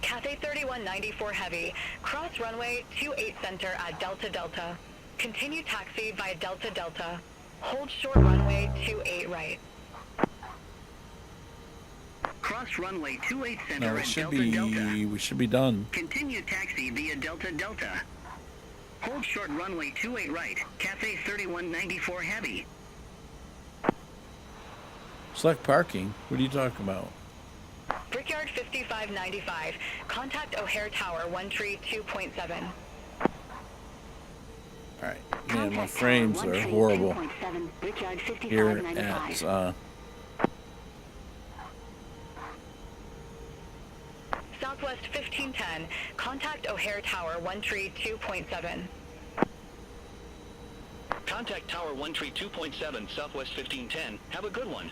Cathay 3194 Heavy, cross runway 28 center at Delta Delta. Continue taxi via Delta Delta. Hold short runway 28 right. Cross runway 28 center No, at we should Delta Delta. be done. Continue taxi via Delta Delta. Hold short runway 28 right, Cafe 3194 Heavy. Select parking. What are you talking about? Brickyard 5595, contact O'Hare Tower 132.7. All right, man, my frames are horrible here at Southwest 1510, contact O'Hare Tower 132.7. Contact Tower 132.7, Southwest 1510. Have a good one.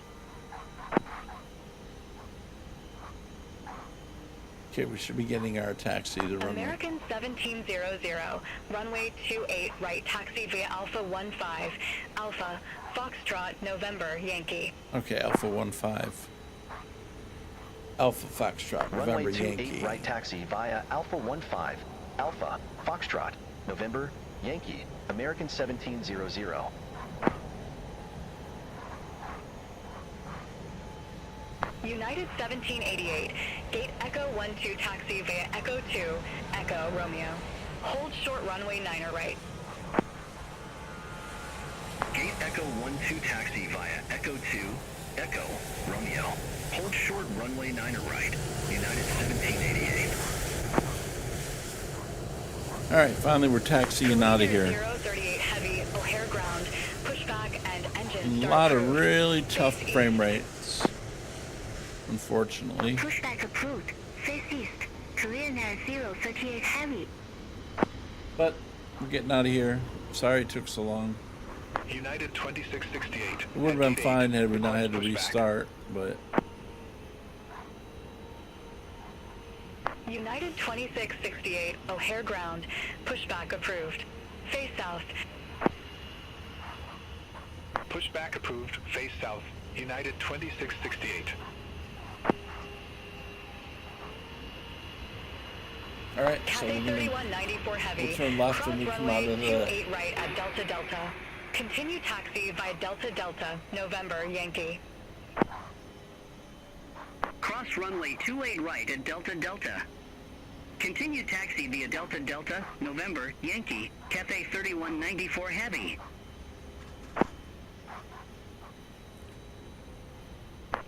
Okay, we should be getting our taxi to runway. American 1700, runway 28 right taxi via Alpha 15, Alpha, Foxtrot, November, Yankee. Okay, Alpha 15. Alpha Foxtrot, November, Runway 28 Yankee. right taxi via Alpha 15, Alpha, Foxtrot, November, Yankee, American 1700. United 1788, gate Echo 12 taxi via Echo 2, Echo Romeo. Hold short runway 9er right. Gate Echo 12 taxi via Echo 2, Echo, Romeo. Hold short runway 9er right. United 1788. All right, finally we're taxiing out of here. 038 heavy, O'Hare ground, pushback and engine A start lot of approved. really tough frame rates, unfortunately. Pushback approved. Face east. Clear now 038 heavy. But we're getting out of here. Sorry it took so long. United 2668. It would have been fine had we not had to restart, but United 2668, O'Hare ground, pushback approved. Face south. Pushback approved. Face south. United 2668. all right. So Cathay we're gonna 3194 heavy. we'll turn left Cross when we come runway out of the. 28 right at Delta Delta. Continue taxi via Delta Delta, November, Yankee. Cross runway 28 right at Delta Delta. Continue taxi via Delta Delta, November, Yankee, Cathay 3194 Heavy.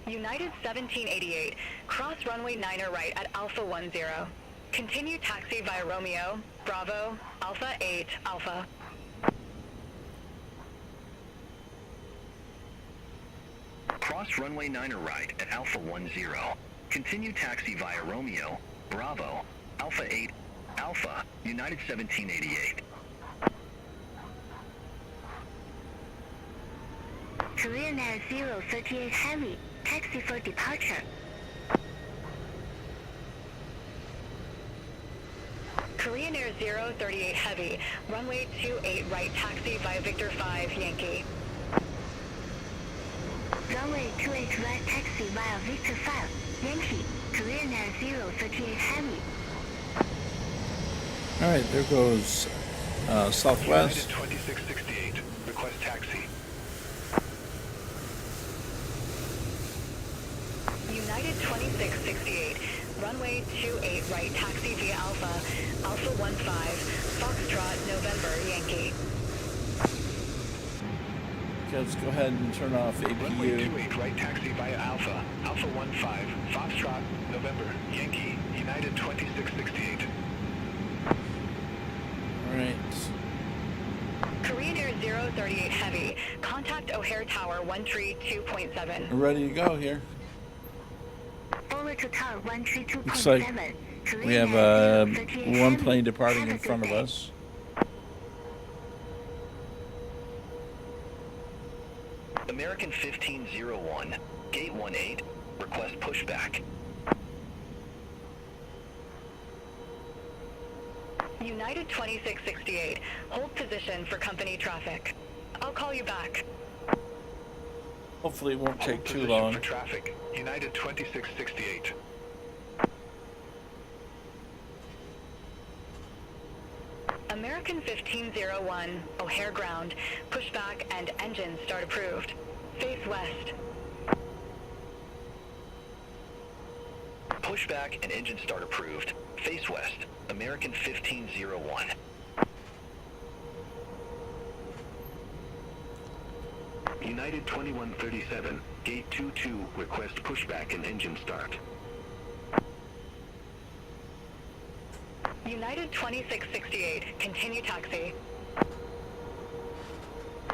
United 1788, cross runway 9er right at Alpha 10. Continue taxi via Romeo, Bravo, Alpha 8, Alpha. Cross runway 9er right at Alpha 10. Continue taxi via Romeo, Bravo, Alpha 8, Alpha, United 1788. Clear now 038 heavy. Taxi for departure. Korean Air 038 Heavy, runway 28 right taxi via Victor 5, Yankee. Runway 28 right taxi via Victor 5, Yankee. Clear now 038 heavy. All right, there goes Southwest. United 2668. Request taxi. United 2668, runway 28 right taxi via Alpha, Alpha 15, Foxtrot, November, Yankee. Okay, let's go ahead and turn off Runway APU. 28 right taxi via Alpha, Alpha 15, Foxtrot, November, Yankee, United 2668. All right. Korean Air 038 Heavy, contact O'Hare Tower 132.7. We're ready to go here. Over to tower 132.7. Looks like we have one plane departing in front of us. American 1501, Gate 18, request pushback. United 2668, hold position for company traffic. I'll call you back. Hopefully it won't take Hold too position long. for traffic. United 2668. American 1501, O'Hare ground, pushback and engine start approved. Face west. Pushback and engine start approved. Face west. American 1501. United 2137, Gate 22, request pushback and engine start. United 2668, continue taxi.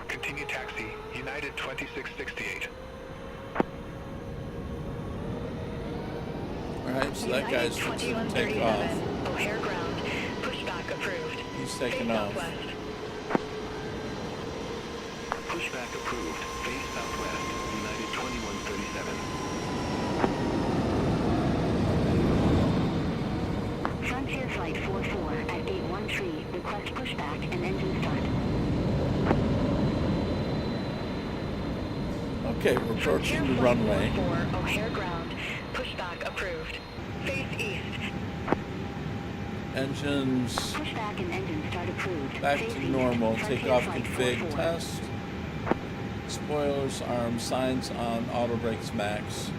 Continue taxi. United 2668. All right, so that United guy's fixing to take off. 2137, O'Hare ground, pushback approved. He's taking Face off. southwest. Pushback approved. Face southwest. United 2137. Frontier Flight 44 at Gate 13. Request pushback and engine start. Okay, we're approaching the Frontier runway. Flight 44, O'Hare ground, pushback approved. Face east. Engines Pushback and engine start approved. back Face to east. normal. Frontier Take off Flight config 44. test. Spoilers armed. Signs on. Auto brakes max.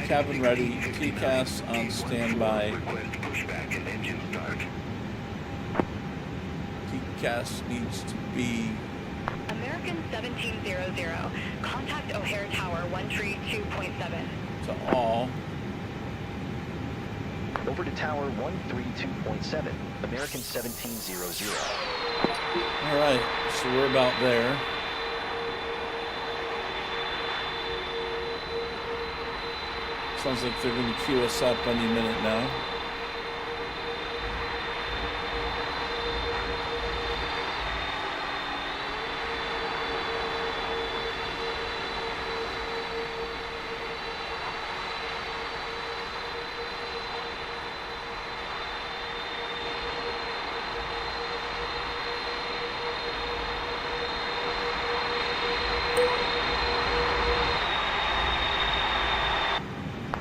Cabin ready. TCAS on standby. Request pushback and engine start. TCAS needs to be American American 1700. Contact O'Hare Tower 132.7. To all. Over to Tower 132.7, American 1700. All right, so we're about there. Sounds like they're going to queue us up any minute now.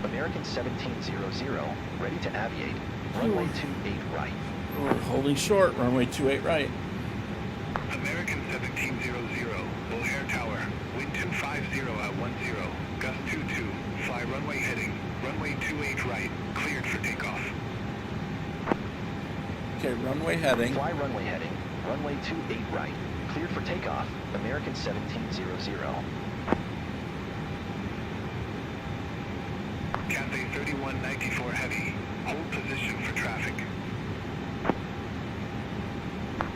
American 1700, ready to aviate. Runway 28 right. We're holding short, runway 28 right. American 1700, O'Hare Tower, wind 250 at 10, gust 22, fly runway heading, runway 28 right, cleared for takeoff. Okay, runway heading. Fly runway heading, runway 28 right, cleared for takeoff, American 1700. Cathay 3194 Heavy, hold position for traffic.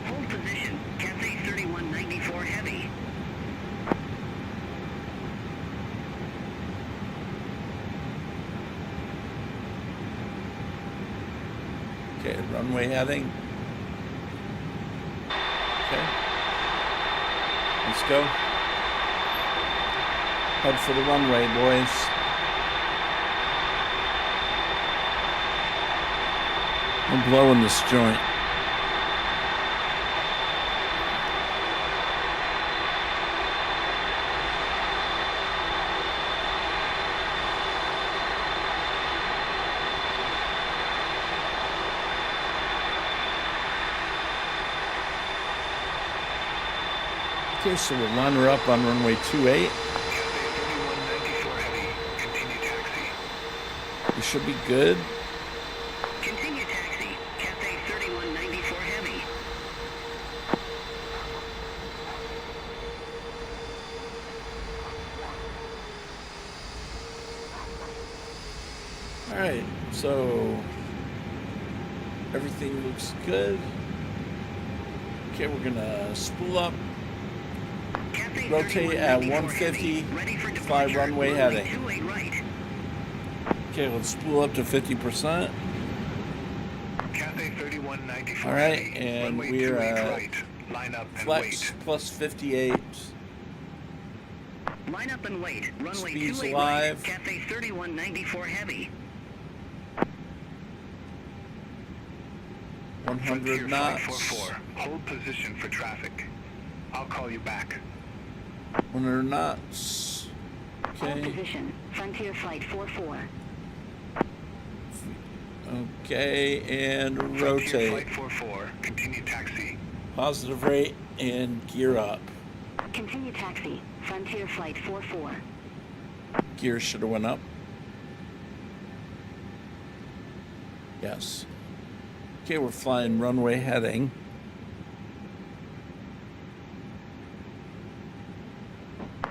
Hold position, Cathay 3194 Heavy. Okay, runway heading. Okay. Let's go. Head for the runway, boys. I'm blowing this joint. Okay, so we'll line her up on runway 28. Cathay 3194 Heavy, continue taxi. We should be good. Continue taxi, Cathay 3194 Heavy. All right, so everything looks good. Okay, we're gonna spool up, Cathay rotate at 3194 150, Heavy, ready for fly departure, runway heading. 28 right. Okay, let's spool up to 50%. Cathay 3194 All right, Heavy, and runway we're 28 at right, line up and Flex wait. plus 58. Line up and wait. Runway Speed's 28 alive. right, Cathay 3194 Heavy. 100 Frontier knots. Flight 44, hold position for traffic. I'll call you back. 100 knots. Hold Okay. position, Frontier Flight 44. Okay, and Frontier rotate. Flight 44, continue taxi. Positive rate and gear up. Continue taxi, Frontier Flight 44. Gear should have went up. Yes. Okay, we're flying runway heading.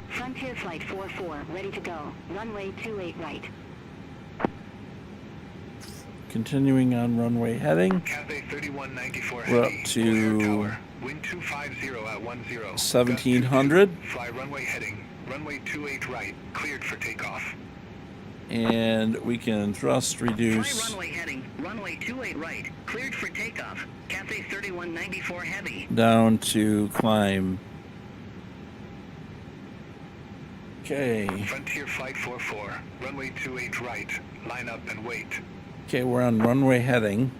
Frontier Flight 44, ready to go. Runway 28 right. Continuing on runway heading. Cathay 3194 We're up Heavy, to O'Hare Tower, wind 250 at 10. 1700. Gust 22, fly runway heading, runway 28 right, cleared for takeoff. And we can thrust Fly reduce runway heading, runway 28 right, cleared for takeoff. Cathay 3194 Heavy. down to climb. Okay. Frontier Flight 44, runway 28 right, line up and wait. Okay, we're on runway heading.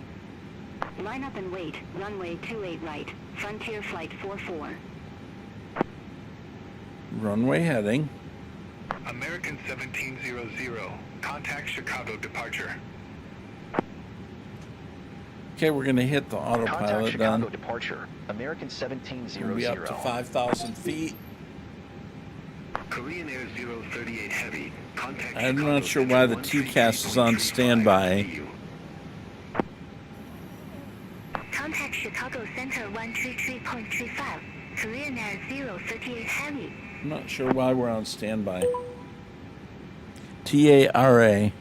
Line up and wait. Runway 28 right. Frontier Flight 44. Runway heading. American 1700, contact Chicago departure. Okay, we're going to hit the Contact autopilot Chicago done. departure, American 1700. We'll be up to 5,000 feet. Korean Air 038 Heavy, contact I'm Chicago not sure why the Center TCAS is on 133.35. standby. See you. Contact Chicago Center 133.35. Career Nav 038 Heavy. I'm not sure why we're on standby. TARA.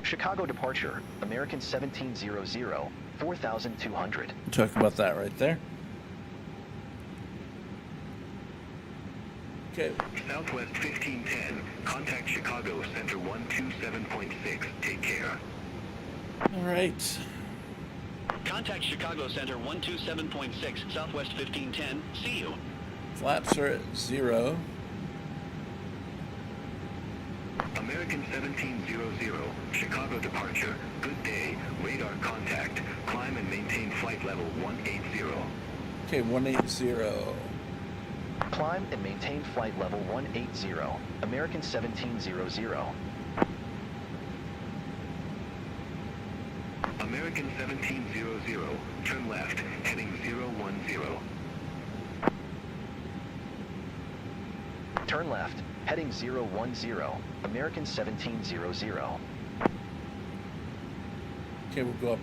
Chicago departure, American 1700, 4,200. We'll talk about that right there. Okay. Southwest 1510, contact Chicago Center 127.6. Take care. All right. Contact Chicago Center 127.6, Southwest 1510. See you. Flaps are at 0. American 1700, Chicago departure. Good day. Radar contact. Climb and maintain flight level 180. Okay, 180. Climb and maintain flight level 180, American 1700. American 1700, turn left, heading 010. Turn left, heading 010, American 1700. Okay, we'll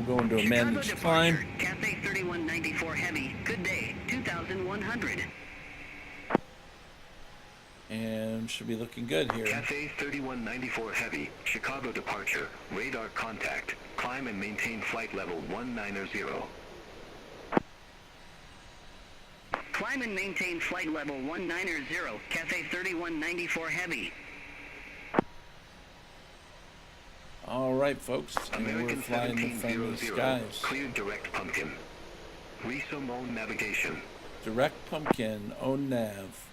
go into a managed climb. Cathay 3194 Heavy. Good day. 2,100. And should be looking good here. Cathay 3194 Heavy, Chicago departure. Radar contact. Climb and maintain flight level 190. Climb and maintain flight level 190. Cathay 3194 Heavy. All right, folks. And we're American flying the friendly 1700, skies. cleared direct pumpkin. Resume on navigation. Direct pumpkin, own nav.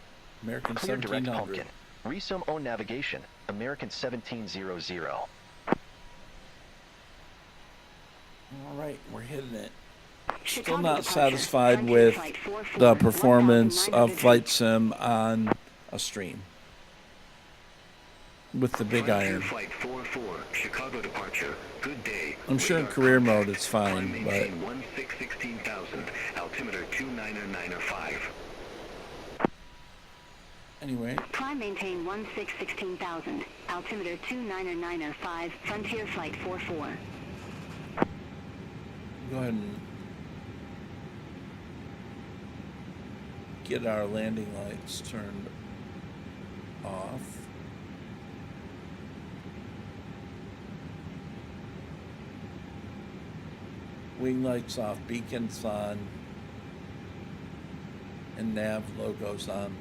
American Clear direct 1700. pumpkin. Resume on navigation, American 1700. All right, we're hitting it. Still Chicago not departure. satisfied Frontier with Flight 44, the performance of 1,900 Flight Sim on a stream with the big Frontier iron. Flight 44, Chicago departure. Good day. I'm sure in Radar career contact. mode it's fine, Climb but maintain 16,000, altimeter 29905. anyway, Climb maintain 16,000. Altimeter 29905. Frontier Flight 44. go ahead and get our landing lights turned off. Wing lights off, beacons on, and nav logos on.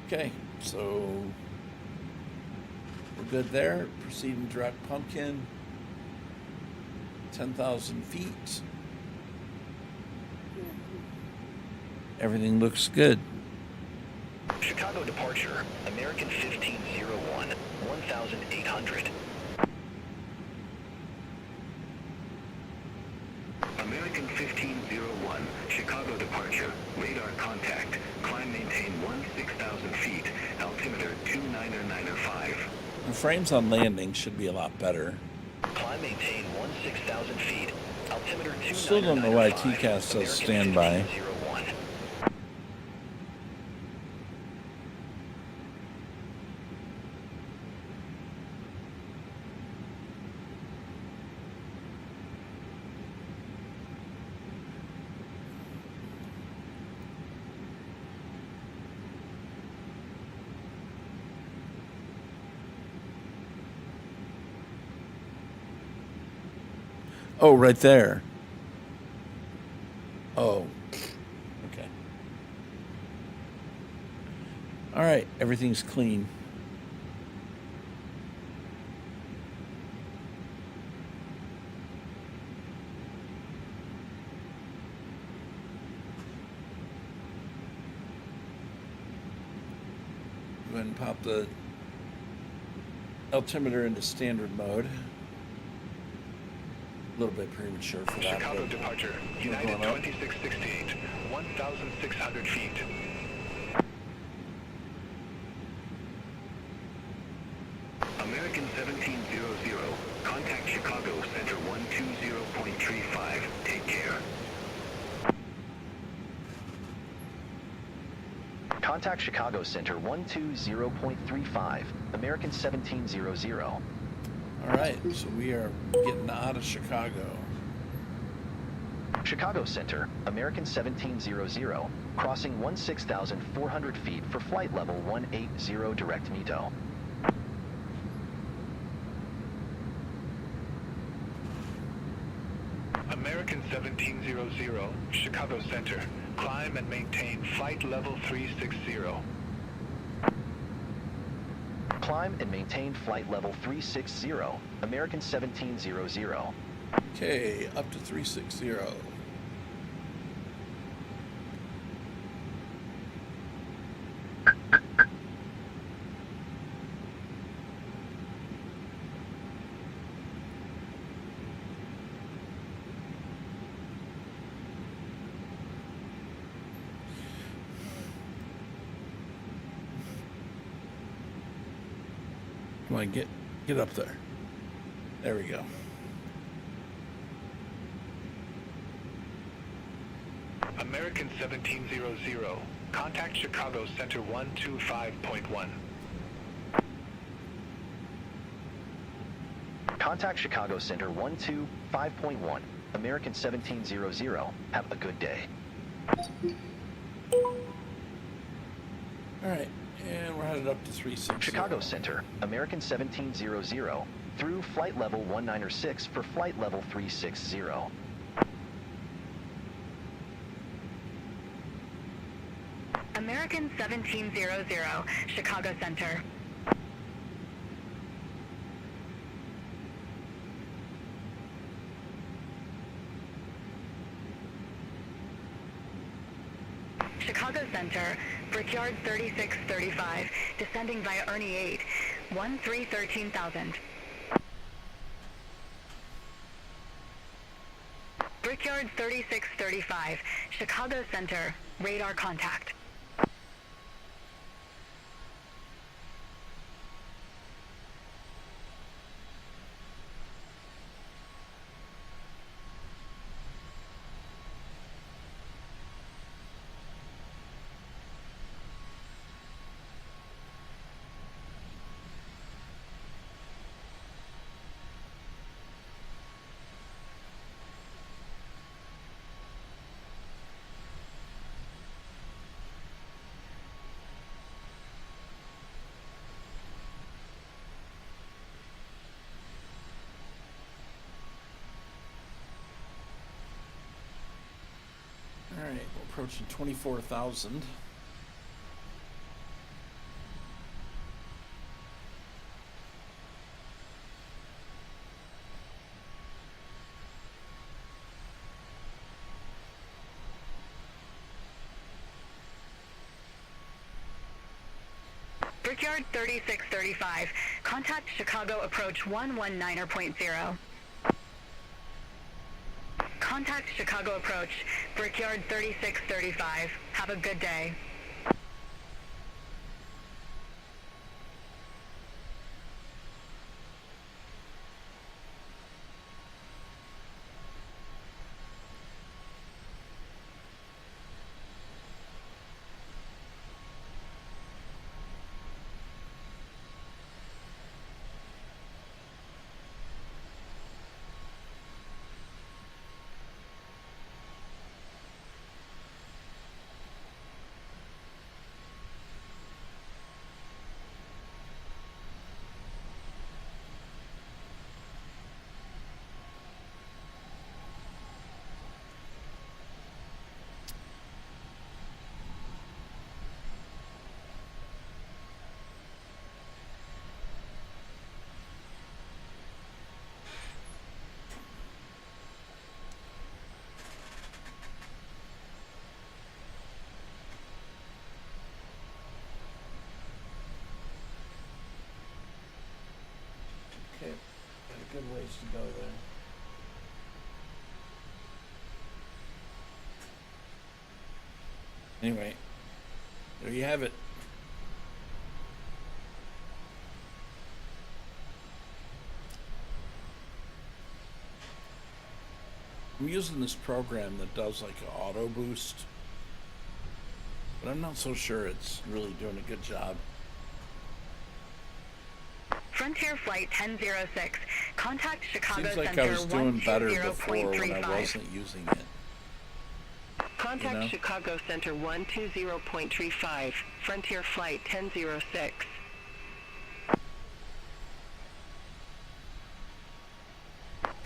Okay, so we're good there. Proceeding direct pumpkin, 10,000 feet. Everything looks good. Chicago departure, American 1501, 1,800. American 1501, Chicago departure. Radar contact. Climb maintain 16,000 feet. Altimeter 29905. The frames on landing should be a lot better. Climb maintain 16,000 feet. Altimeter 29905. Still don't know why TCAS says American standby. 1501. Oh, right there. Oh, okay. All right, everything's clean. Go ahead and pop the altimeter into standard mode. A little bit premature for that. Chicago but departure. we're United going up. 2668, 1,600 feet. American 1700, contact Chicago Center 120.35. Take care. Contact Chicago Center 120.35, American 1700. All right, so we are getting out of Chicago. Chicago Center, American 1700, crossing 16,400 feet for flight level 180 direct METO. American 1700, Chicago Center. Climb and maintain flight level 360. Climb and maintain flight level 360, American 1700. Okay, up to 360. Come on, get up there. There we go. American 1700, contact Chicago Center 125.1. Contact Chicago Center 125.1, American 1700. Have a good day. All right, and we're headed up to 360. Chicago Center, American 1700, through flight level 196 for flight level 360. American 1700, Chicago Center. Chicago Center, Brickyard 3635, descending via Ernie 8, 13,000. Brickyard 3635, Chicago Center, radar contact. All right, we're approaching 24,000. Brickyard 3635, contact Chicago approach 119.0. Contact Chicago approach, Brickyard 3635. Have a good day. Okay, got a good ways to go there. Anyway, there you have it. I'm using this program that does like an auto boost, but I'm not so sure it's really doing a good job. Frontier Flight 1006, contact Chicago Seems like Center I was doing better before when I 120.35. wasn't using it. Contact you know? Chicago Center 120.35, Frontier Flight 1006.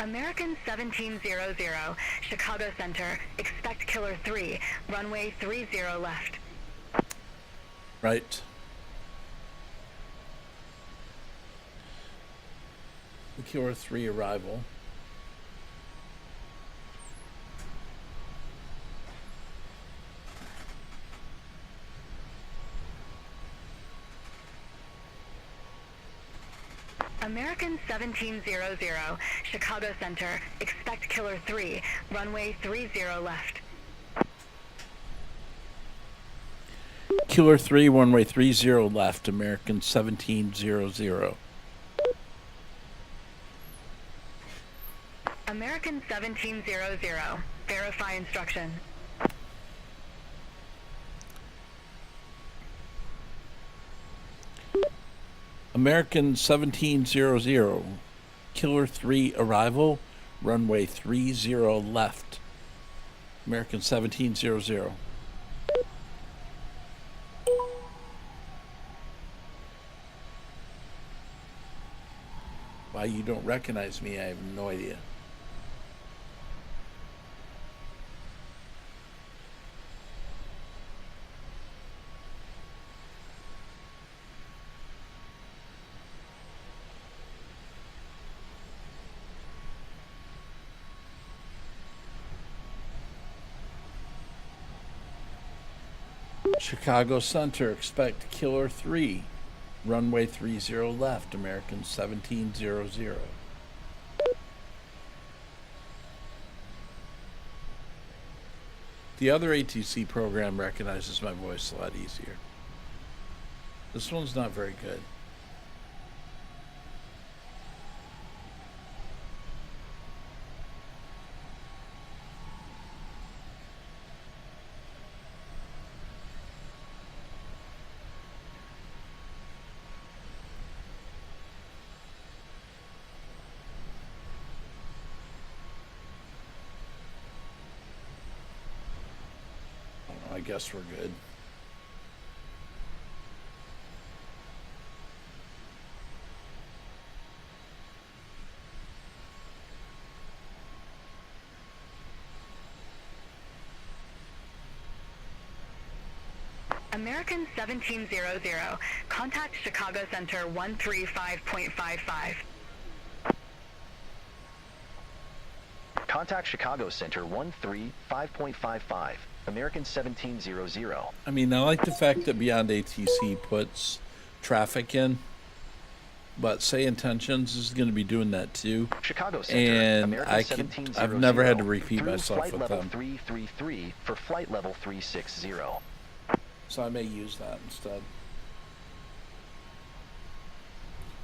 American 1700, Chicago Center. Expect Killer 3, runway 30 left. Right. The Killer 3 arrival. American 1700, Chicago Center. Expect Killer 3, runway 30 left. Killer 3, runway 30 left, American 1700. American 1700, verify instruction. American 1700, Killer 3 arrival, runway 30 left, American 1700. Why you don't recognize me, I have no idea. Chicago Center, expect Killer 3, runway 30 left, American 1700. The other ATC program recognizes my voice a lot easier. This one's not very good. I guess we're good. American 1700, contact Chicago Center 135.55. Contact Chicago Center 135.55, American 1700. I mean, I like the fact that Beyond ATC puts traffic in, but Say Intentions is going to be doing that too. Chicago Center, And American I've never had to repeat through myself flight with level them. 333 for flight level 360. So I may use that instead.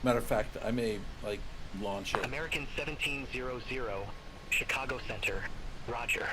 Matter of fact, I may like launch it. American 1700, Chicago Center. Roger.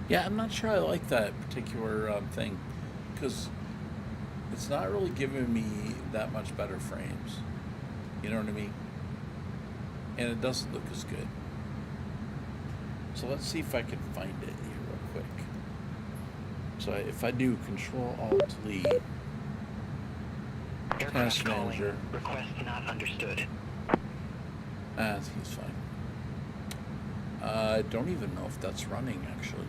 Yeah, I'm not sure I like that particular thing because it's not really giving me that much better frames. You know what I mean? And it doesn't look as good. So let's see if I can find it here real quick. So if I do Control-Alt-Delete, Aircraft Task calling. Manager. Request not understood. I think it's fine. I don't even know if that's running, actually.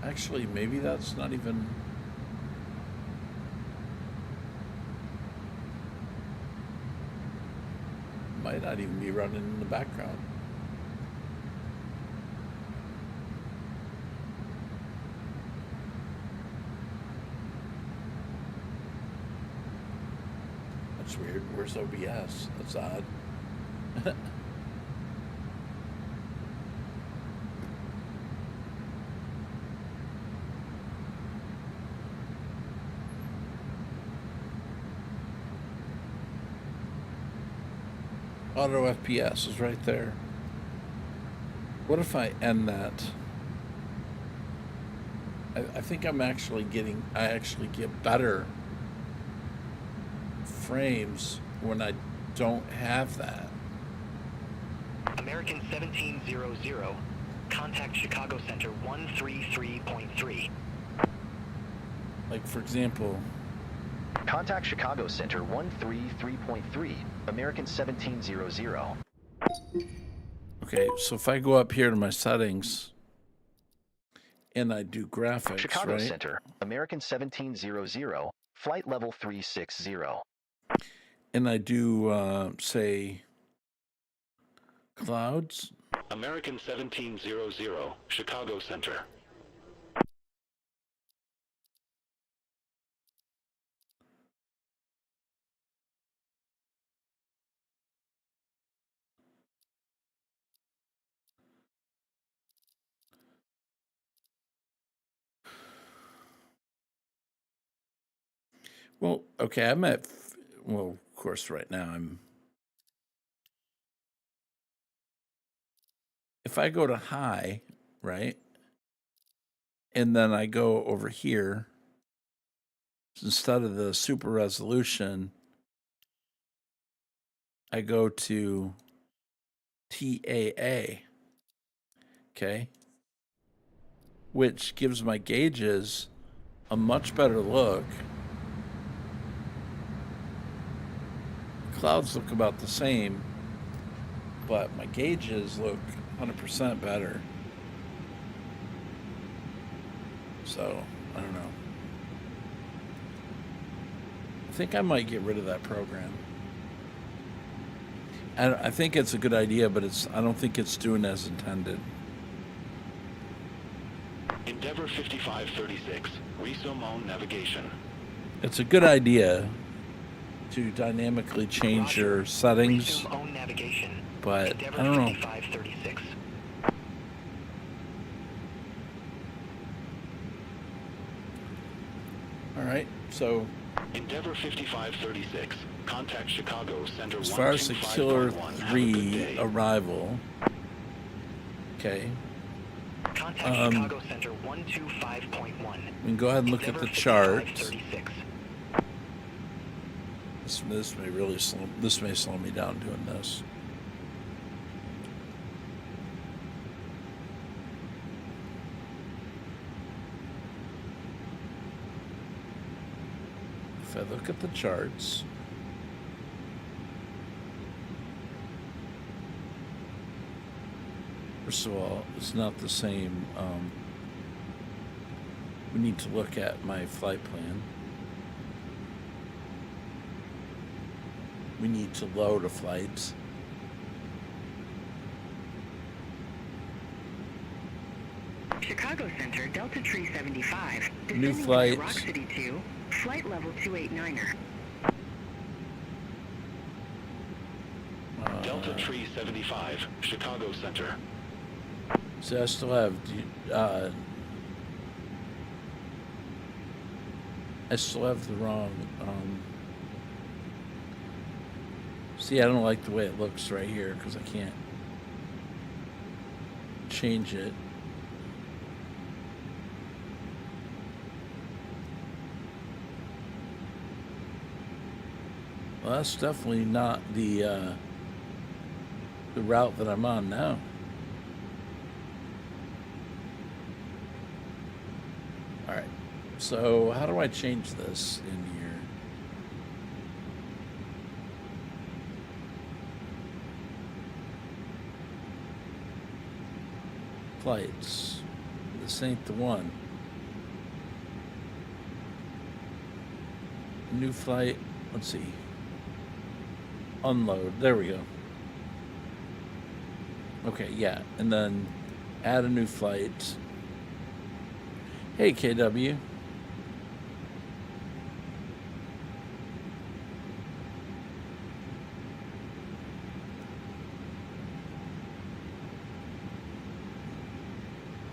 Actually, maybe that's not even... Might not even be running in the background. That's weird. Where's OBS? That's odd. Auto FPS is right there. What if I end that? I think I actually get better frames when I don't have that. American 1700, contact Chicago Center 133.3. Like, for example, Contact Chicago Center 133.3, American 1700. okay, so if I go up here to my settings and I do graphics, Chicago right? Center, American 1700, flight level 360. And I do, say, clouds. American 1700, Chicago Center. Well, okay, I'm at, well, of course, right now if I go to high, right, and then I go over here, instead of the super resolution, I go to TAA, okay, which gives my gauges a much better look. Clouds look about the same, but my gauges look 100% better. So, I don't know. I think I might get rid of that program. I think it's a good idea, but I don't think it's doing as intended. Endeavor 5536, resume on navigation. It's a good idea to dynamically change Roger. your settings, Resume own navigation. but Endeavor I don't know. 5536. All right, so Endeavor 5536, contact Chicago Center as far as the Killer 125.1. Have a good 3 day. arrival, okay, Contact Chicago Center 125.1. we can go ahead and look at the charts. 5536. This may slow me down doing this. If I look at the charts, first of all, it's not the same. We need to look at my flight plan. We need to load a flight. Chicago Center, Delta Tree 75. New Descending flight. Rock City 2, flight level 289er. Delta Tree 75, Chicago Center. So I still have, the wrong, see, I don't like the way it looks right here because I can't change it. Well, that's definitely not the route that I'm on now. All right. So how do I change this in here? Flights. This ain't the one. New flight. Let's see. Unload. There we go. Okay, yeah. And then add a new flight. Hey, KW.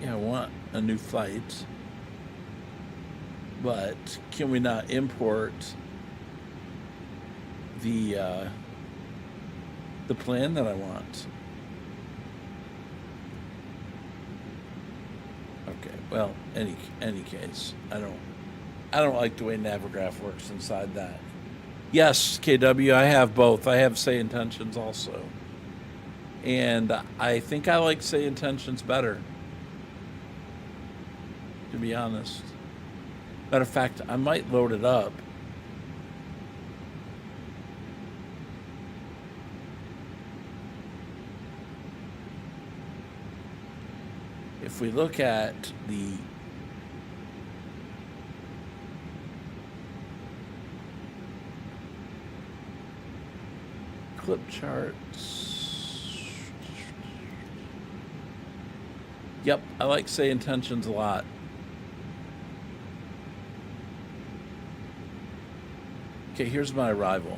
Yeah, I want a new flight. But can we not import the plan that I want? Okay, well, any case, I don't like the way Navigraph works inside that. Yes, KW, I have both. I have Say Intentions also. And I think I like Say Intentions better, to be honest. Matter of fact, I might load it up. If we look at the clip charts, yep, I like Say Intentions a lot. Okay, here's my arrival.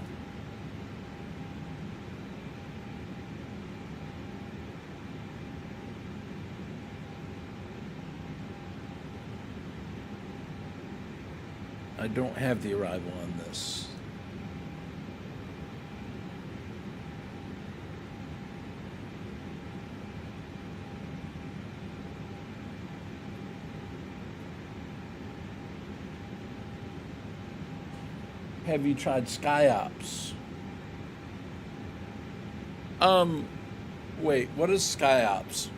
I don't have the arrival on this. Have you tried SkyOps? Wait, what is SkyOps?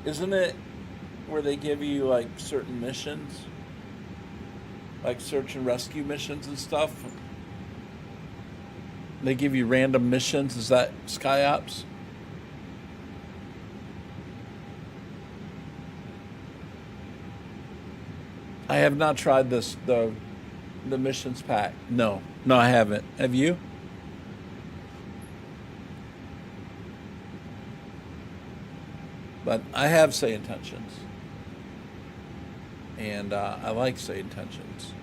Isn't it where they give you like certain missions? Like search and rescue missions and stuff? They give you random missions. Is that SkyOps? I have not tried this, the missions pack. No, I haven't. Have you? But I have Say Intentions. And I like Say Intentions.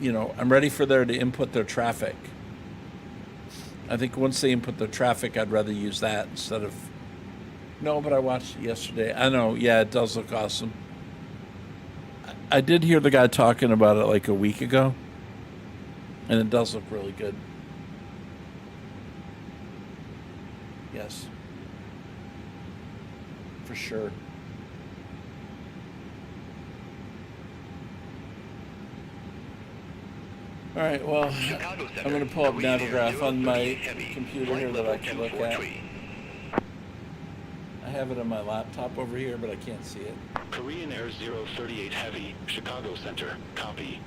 You know, I'm ready for there to input their traffic. I think once they input their traffic, I'd rather use that instead of... No, but I watched it yesterday. I know, yeah, it does look awesome. I did hear the guy talking about it like a week ago, and it does look really good. Yes. For sure. All right, well, I'm going to pull up Navigraph on my computer here that I can look at. I have it on my laptop over here, but I can't see it. Korean Air 038 Heavy, Chicago Center. Copy.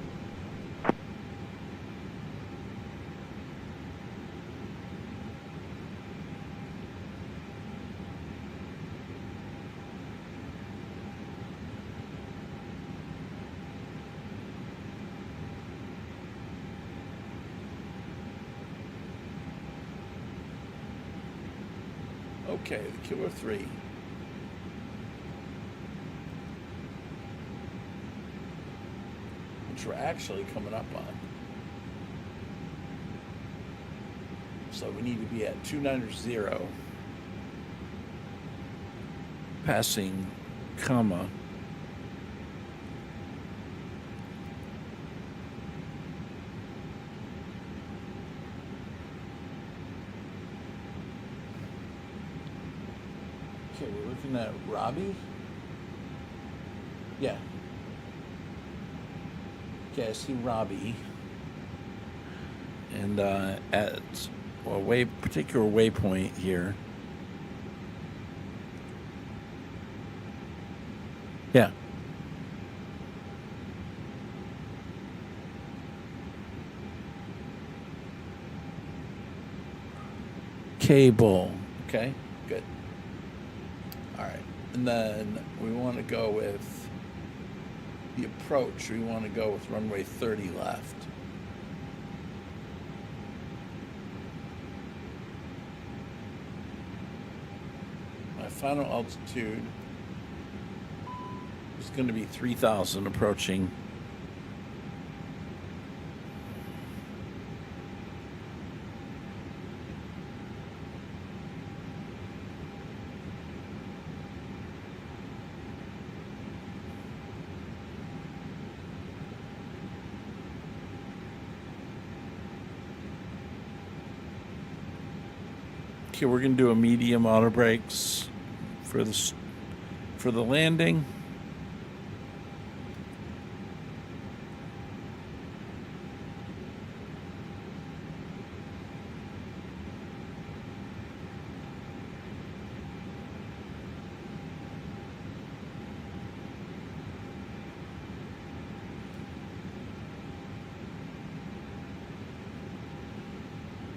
Okay, the Killer 3. Which we're actually coming up on. So we need to be at 290. Passing comma. Okay, we're looking at Robbie. Yeah. Okay, I see Robbie. And at a particular waypoint here. Yeah. Cable. Okay, good. All right, and then we want to go with the approach. We want to go with runway 30 left. My final altitude is going to be 3,000 approaching. Okay, we're gonna do a medium auto brakes for the landing.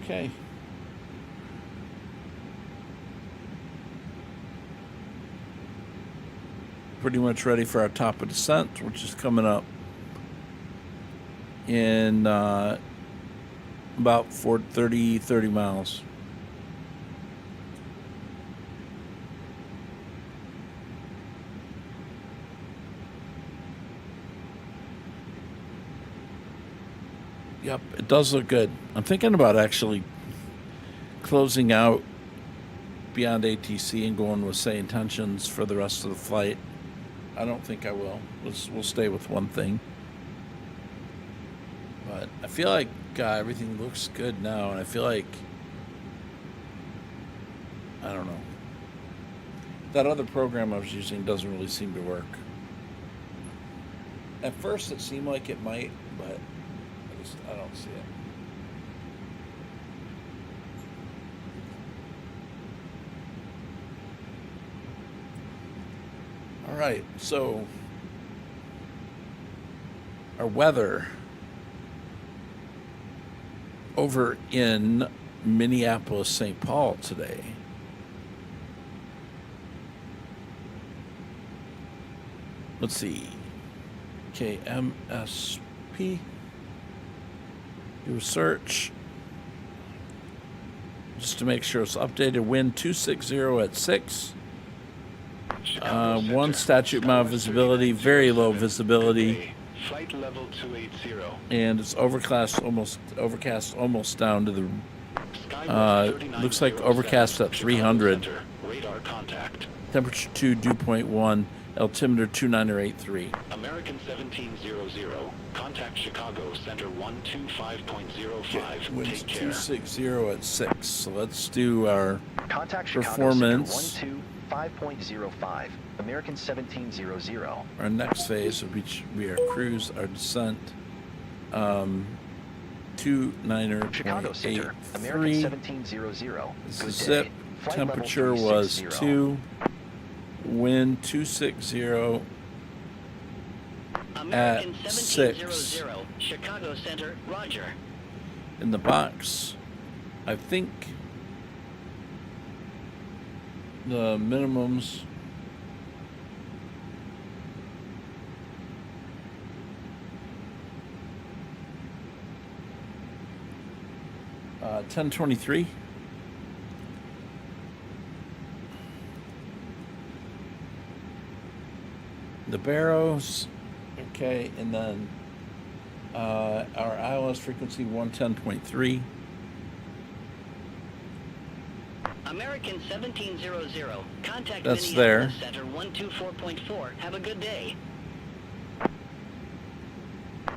Okay. Pretty much ready for our top of descent, which is coming up in about 30 miles. Yep, it does look good. I'm thinking about actually closing out beyond ATC and going with say intentions for the rest of the flight. I don't think I will. We'll stay with one thing. But I feel like everything looks good now, and I feel like, I don't know, that other program I was using doesn't really seem to work. At first it seemed like it might, but I don't see it. All right, so our weather over in Minneapolis-St. Paul today. Let's see. KMSP. Do a search just to make sure it's updated. Wind 260 at 6. 1 statute mile visibility, very low visibility. Flight level 280. And it's overcast almost down to the looks like overcast at 300. Radar contact. Temperature 2, dew point 1, altimeter 2983. American 1700. Contact Chicago Center 125.05. Winds Take care. 260 at 6. So let's do our Contact Chicago performance. Center 125.05. American 1700. Our next phase would be our cruise, our descent. Chicago Center, American 2983. 1700. Good Zip day. Flight temperature level was 360. 2. Wind 260 American at 6. 1700, Chicago Center, roger. In the box, I think the minimums uh, 1023. The Barrows, okay, and then our ILS frequency 110.3. American 1700, contact That's Minneapolis there. Center 124.4. Have a good day.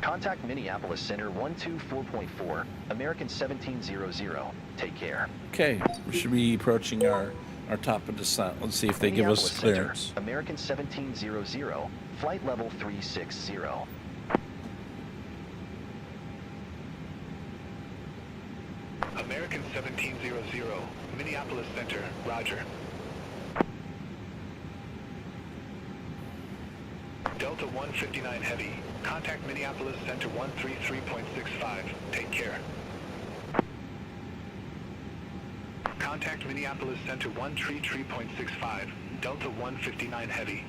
Contact Minneapolis Center 124.4. American 1700. Take care. Okay, we should be approaching our top of descent. Let's see if they give us Minneapolis clearance. Center, American 1700. Flight level 360. American 1700. Minneapolis Center, roger. Delta 159 Heavy. Contact Minneapolis Center 133.65. Take care. Contact Minneapolis Center 133.65. Delta 159 Heavy.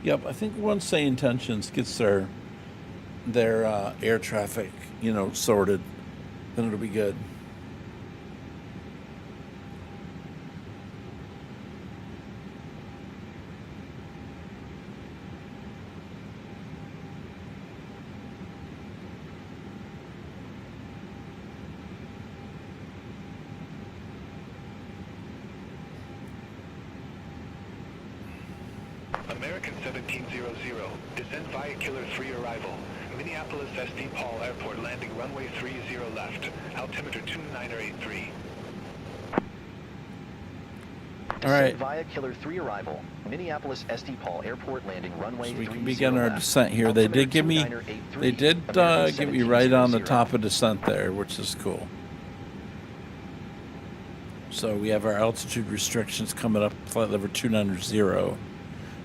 Yep, I think once Say Intentions gets their air traffic, sorted, then it'll be good. American 1700. Descent via Killer 3 arrival. Minneapolis. Minneapolis-St. Paul Airport landing runway 30 left, altimeter 2983. All right. Via Killer 3 arrival, Minneapolis-St. Paul Airport landing runway 30 So we can begin our left. descent here. They did give me, American get me right on the 1700. top of descent there, which is cool. So we have our altitude restrictions coming up, flight level 290,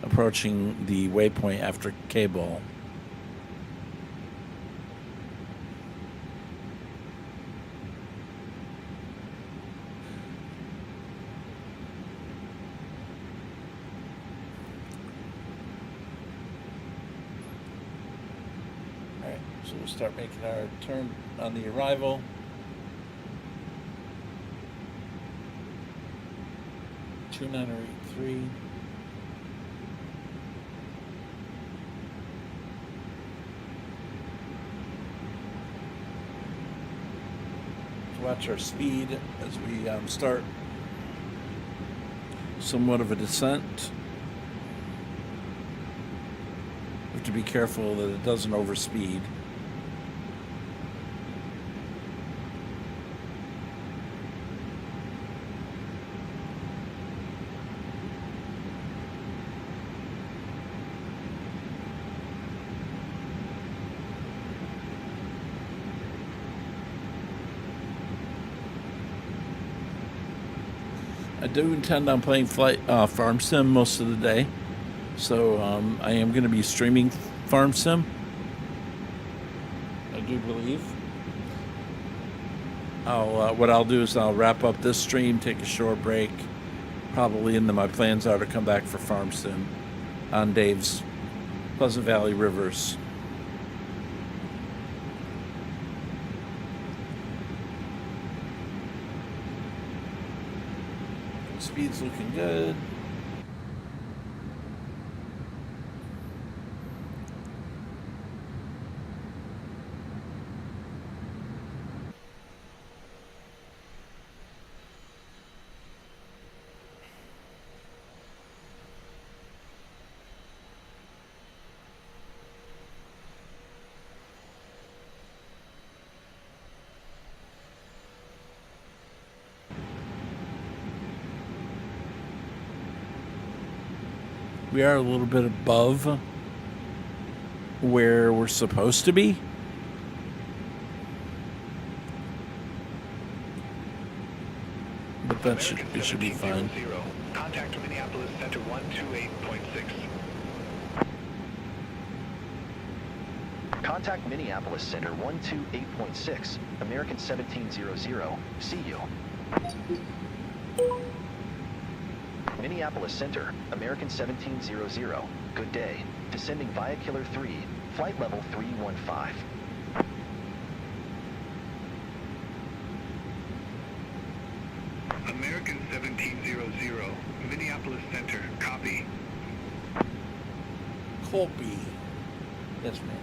approaching the waypoint after K-Ball. Alright, so we'll start making our turn on the arrival. Two 983. Watch our speed as we start somewhat of a descent. We have to be careful that it doesn't overspeed. I do intend on playing Farm Sim most of the day, so I am going to be streaming Farm Sim. I do believe. What I'll do is I'll wrap up this stream, take a short break, probably, and then my plans are to come back for Farm Sim on Dave's Pleasant Valley Rivers. Speed's looking good. We are a little bit above where we're supposed to be. But that should be fine. Contact Minneapolis Center 128.6. Contact Minneapolis Center 128.6, American 1700. See you. Minneapolis Center, American 1700. Good day. Descending via Killer 3, flight level 315. American 1700, Minneapolis Center, copy. Colby. Yes, ma'am.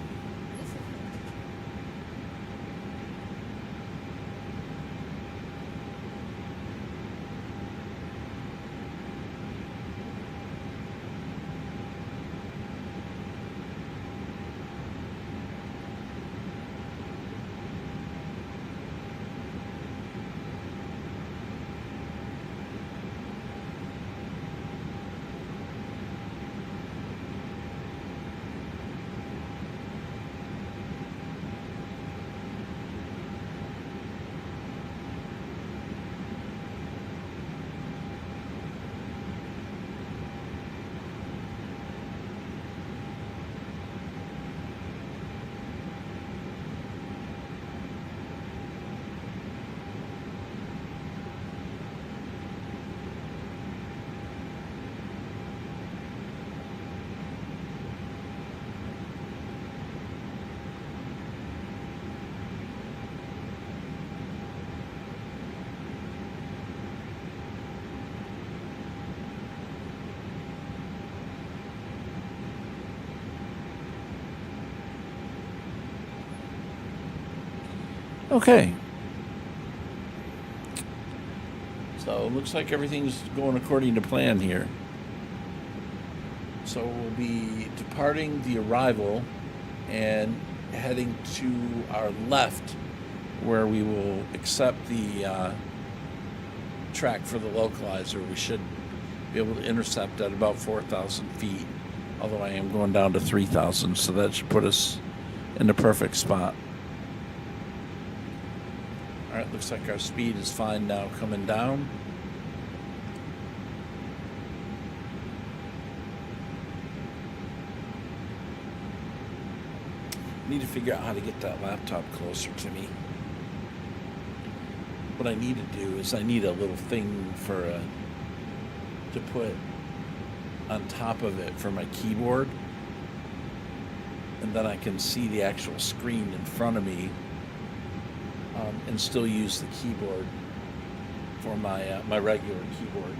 Okay. So it looks like everything's going according to plan here. So we'll be departing the arrival and heading to our left, where we will accept the track for the localizer. We should be able to intercept at about 4,000 feet, although I am going down to 3,000, so that should put us in the perfect spot. All right, looks like our speed is fine now coming down. Need to figure out how to get that laptop closer to me. What I need to do is I need a little thing to put on top of it for my keyboard, and then I can see the actual screen in front of me, and still use the keyboard for my my regular keyboard.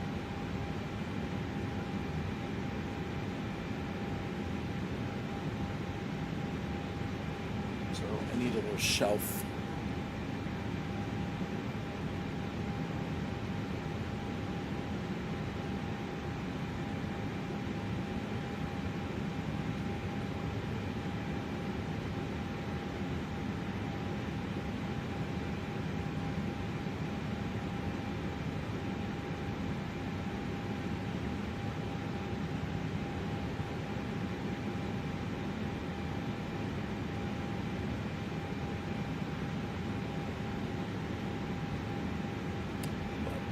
So I need a little shelf.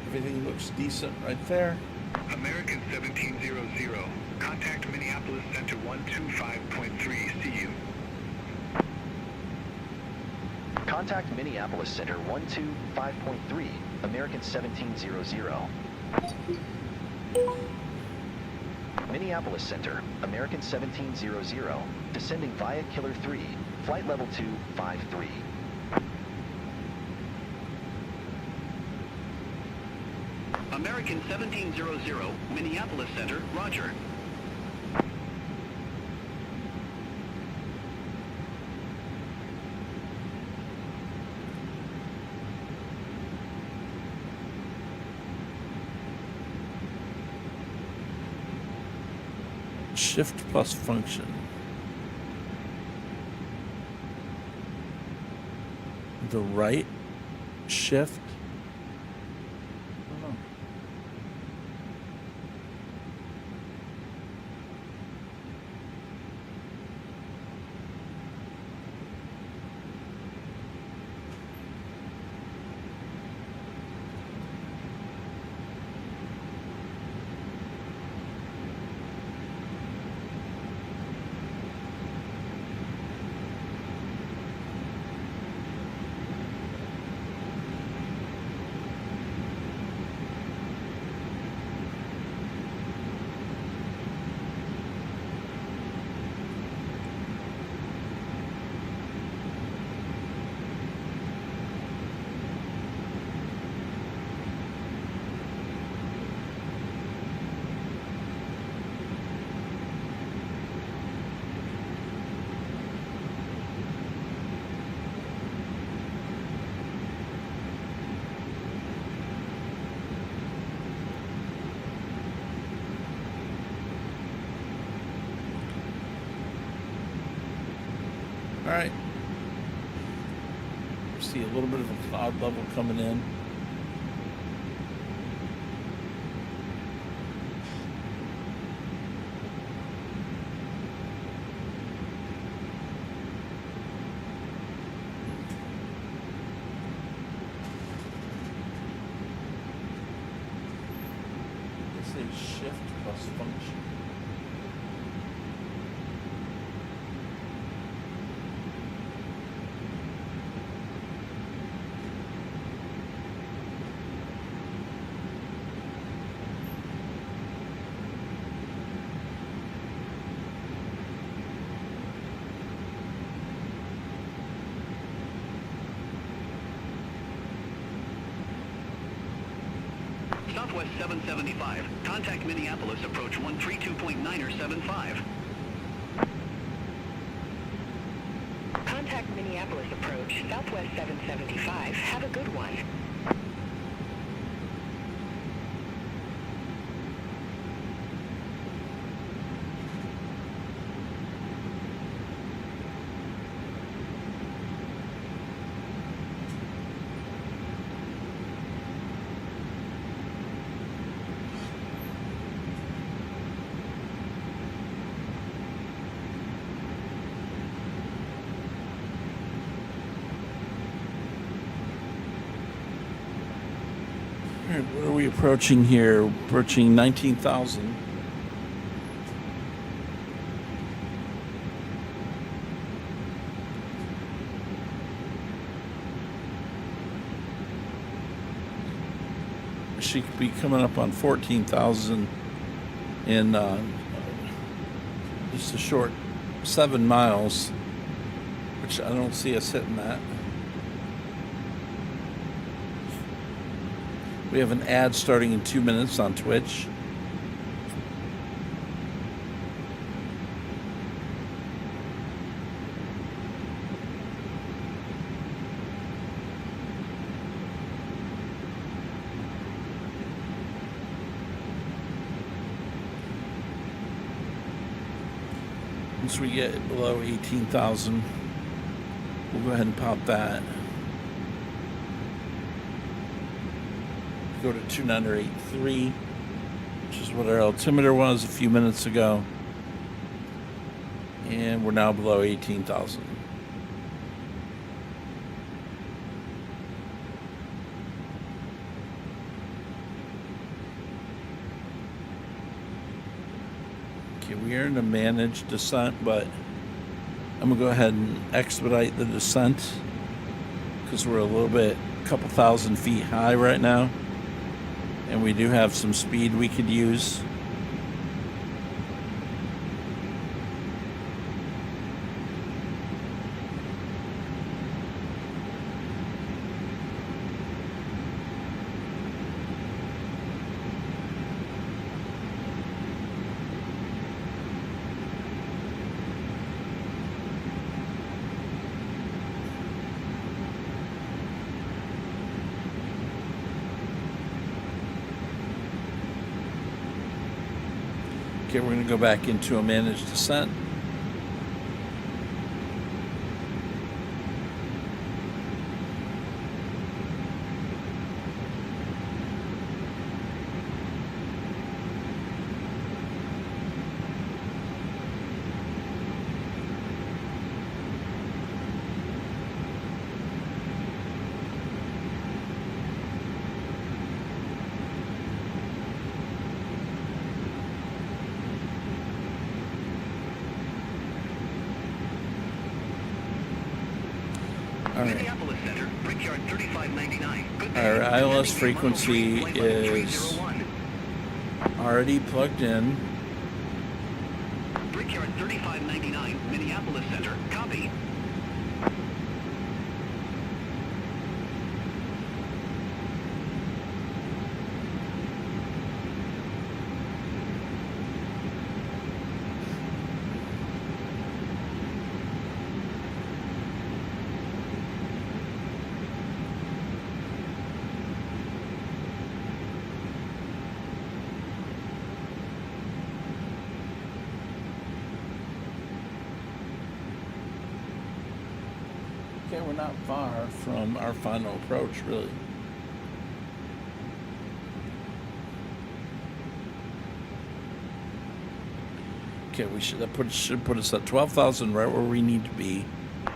Everything looks decent right there. American 1700, contact Minneapolis-St 125.3, see you. Contact Minneapolis-St 125.3, American 1700. Minneapolis-St, American 1700, descending via Killer 3, flight level 253. American 1700, Minneapolis-St, roger. Shift plus function. The right shift. All right. See a little bit of a cloud level coming in. Let's say shift plus function. Southwest 775. Contact Minneapolis, approach 132.975. Contact Minneapolis approach, Southwest 775. Have a good one. Alright, what are we approaching here? Approaching 19,000. She could be coming up on 14,000 in just a short 7 miles, which I don't see us hitting that. We have an ad starting in 2 minutes on Twitch. Once we get below 18,000, we'll go ahead and pop that. Go to 2983, which is what our altimeter was a few minutes ago. And we're now below 18,000. Okay, we are in a managed descent, but I'm gonna go ahead and expedite the descent because we're a couple thousand feet high right now. And we do have some speed we could use. Okay, we're going to go back into a managed descent. Minneapolis-St, Brickyard 3599. Good day. Our ILS frequency is already plugged in. Brickyard 3599, Minneapolis-St, copy. Okay, we're not far from our final approach, really. Okay, should put us at 12,000, right where we need to be.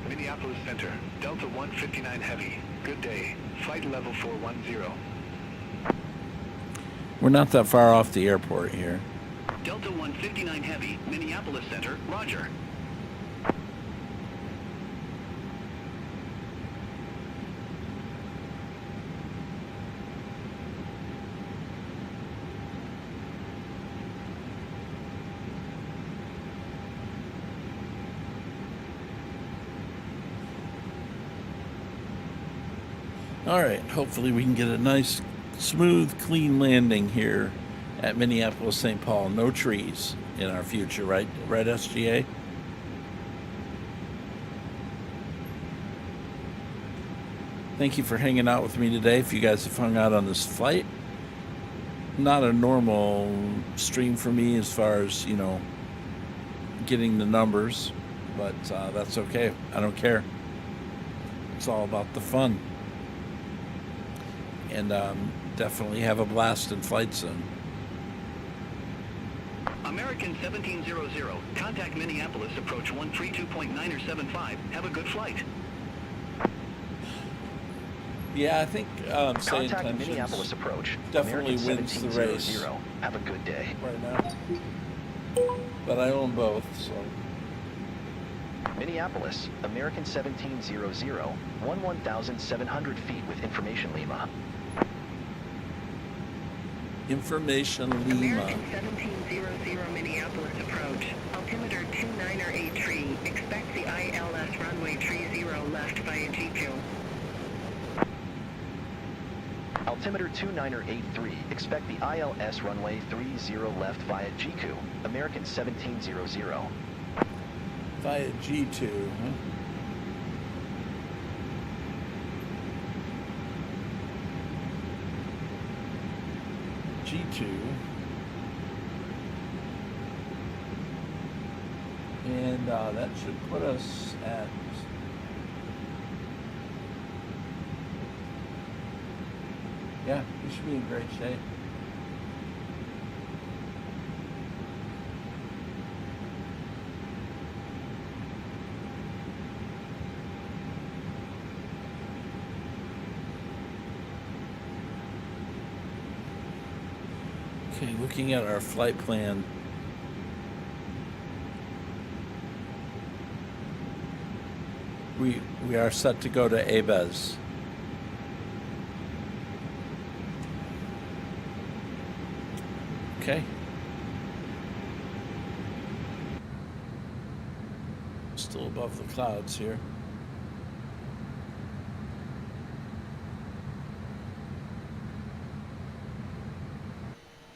Minneapolis-St, Delta 159 Heavy. Good day. Flight level 410. We're not that far off the airport here. Delta 159 Heavy, Minneapolis-St, roger. All right, hopefully we can get a nice, smooth, clean landing here at Minneapolis-St. Paul. No trees in our future, right? Right, SGA? Thank you for hanging out with me today. If you guys have hung out on this flight, not a normal stream for me as far as, you know, getting the numbers, but that's okay. I don't care. It's all about the fun. And definitely have a blast in flight soon. American 1700, contact Minneapolis, approach 132.975. Have a good flight. Yeah, I think say Contact intentions Minneapolis approach. definitely American wins the race 1700. Have a good day. right now. But I own both, so Minneapolis, American 1700, 1,700 feet with information Lima. information Lima. American 1700 Minneapolis approach. Altimeter 2983. Expect the ILS runway 30 left via GQ. Altimeter 2983. Expect the ILS runway 30 left via GQ. American 1700. Via G2, huh? G2. And that should put us at yeah, we should be in great shape. Okay, looking at our flight plan. We are set to go to Airbus. Okay. Still above the clouds here.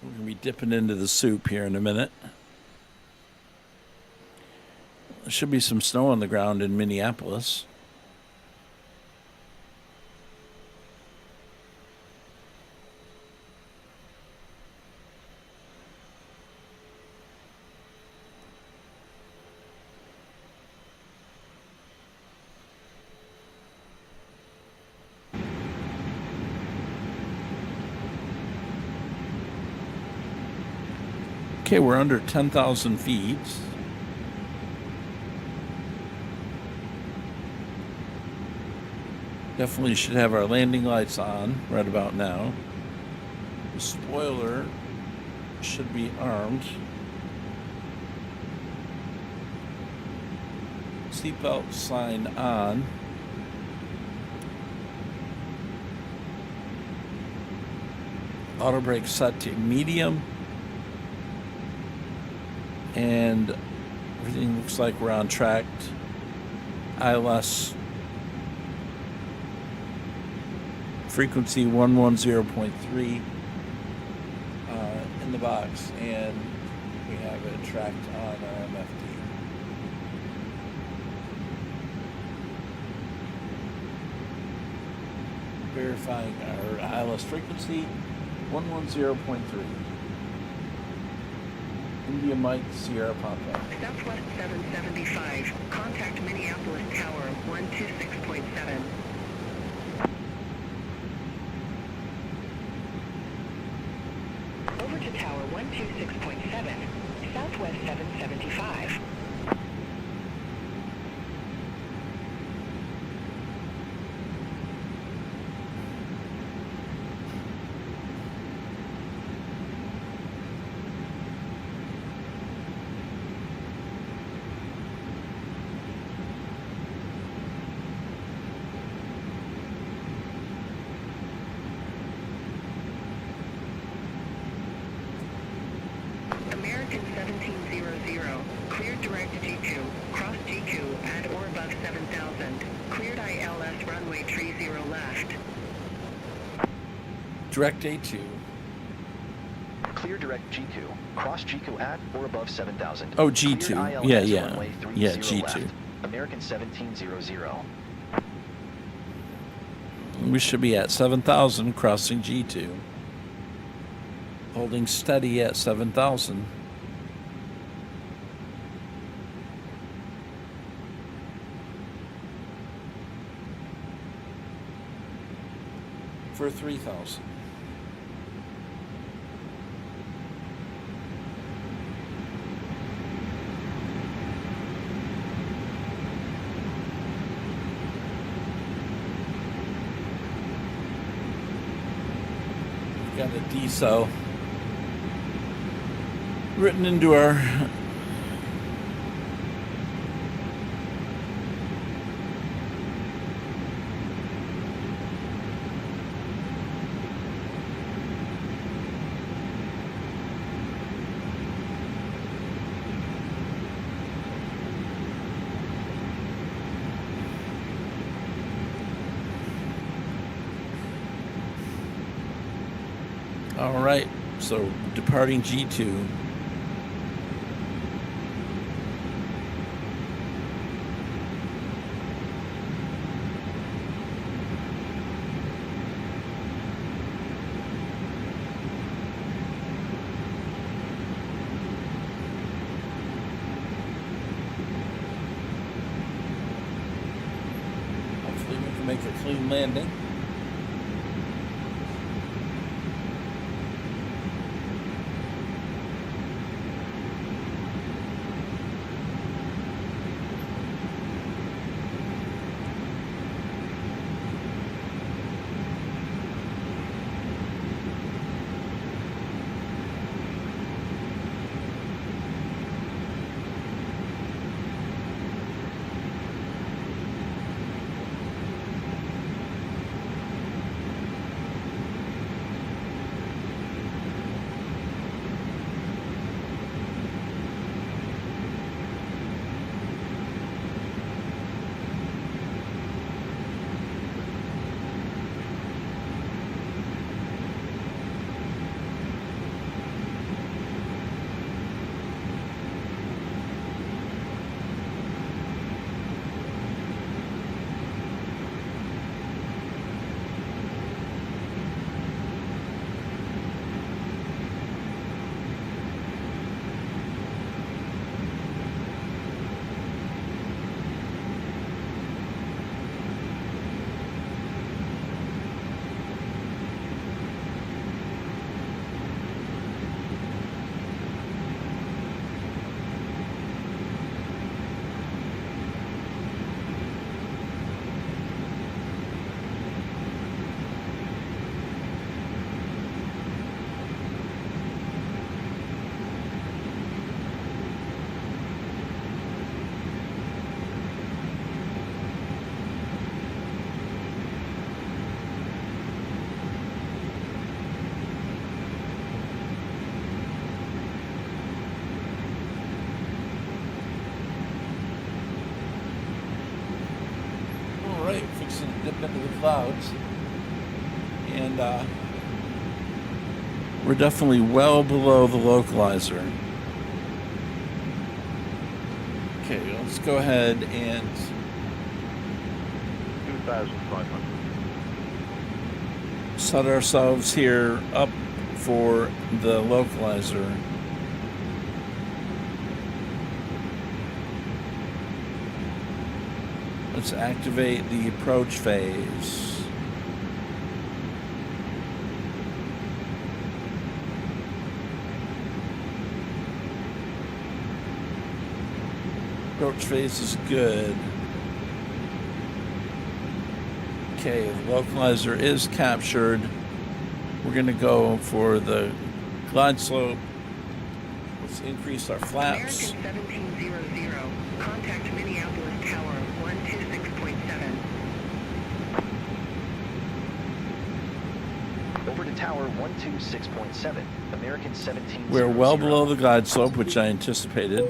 We're going to be dipping into the soup here in a minute. There should be some snow on the ground in Minneapolis. Okay, we're under 10,000 feet. Definitely should have our landing lights on right about now. The spoiler should be armed. Seatbelt sign on. Auto brake set to medium. And everything looks like we're on track. ILS frequency 110.3 in the box, and we have it tracked on our MFD. Verifying our ILS frequency 110.3. India Mike, Sierra Papa. Southwest 775. Contact Minneapolis Tower 126.7. Over to Tower 126.7. Southwest 775. American 1700. Cleared direct GQ. Cross GQ at or above 7,000. Cleared ILS runway 30 left. Direct A2. Clear direct GQ. Cross GQ at or above 7,000. Oh, G2. Cleared ILS Yeah. runway 30 Yeah, G2. left. American 1700. We should be at 7,000 crossing G2. Holding steady at 7,000. For 3,000. Got a decel written into our all right, so departing G2. Hopefully we can make a clean landing. Fixing to dip into the clouds, and we're definitely well below the localizer. Okay, let's go ahead and 2,500. set ourselves here up for the localizer. Let's activate the approach phase. Approach phase is good. Okay, the localizer is captured. We're going to go for the glide slope. Let's increase our flaps. American 1700, contact Minneapolis Tower 126.7. Over to Tower 126.7, American 1700. We're well below the glide slope, which I anticipated.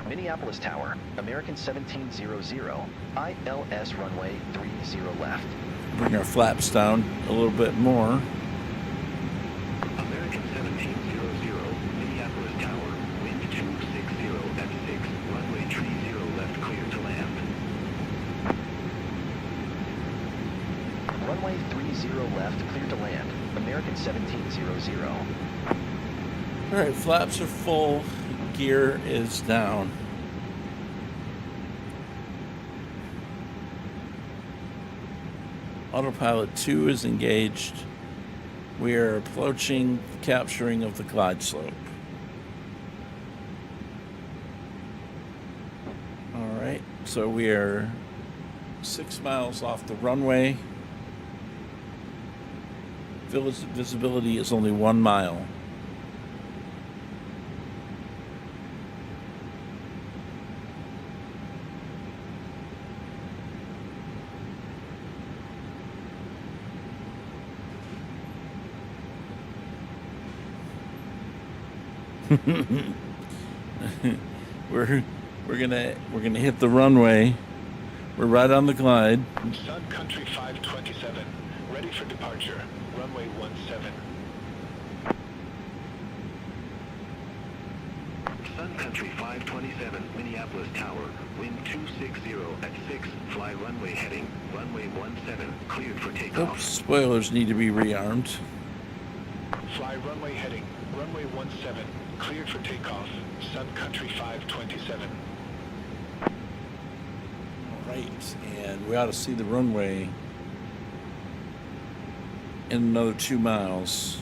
Minneapolis Tower, American 1700, ILS runway 30 left. Bring our flaps down a little bit more. American 1700, Minneapolis Tower, wind 260 F6, runway 30 left, clear to land. Runway 30 left, clear to land, American 1700. All right, flaps are full, gear is down. Autopilot 2 is engaged. We are approaching capturing of the glide slope. All right, so we are 6 miles off the runway. Visibility is only 1 mile. we're gonna hit the runway. We're right on the glide. Sun Country 527, ready for departure. Runway 17. Sun Country 527, Minneapolis Tower, wind 260 at 6, fly runway heading, runway 17, cleared for takeoff. Oops, spoilers need to be rearmed. Fly runway heading, runway 17, cleared for takeoff. Sun Country 527. Right, and we ought to see the runway in another 2 miles.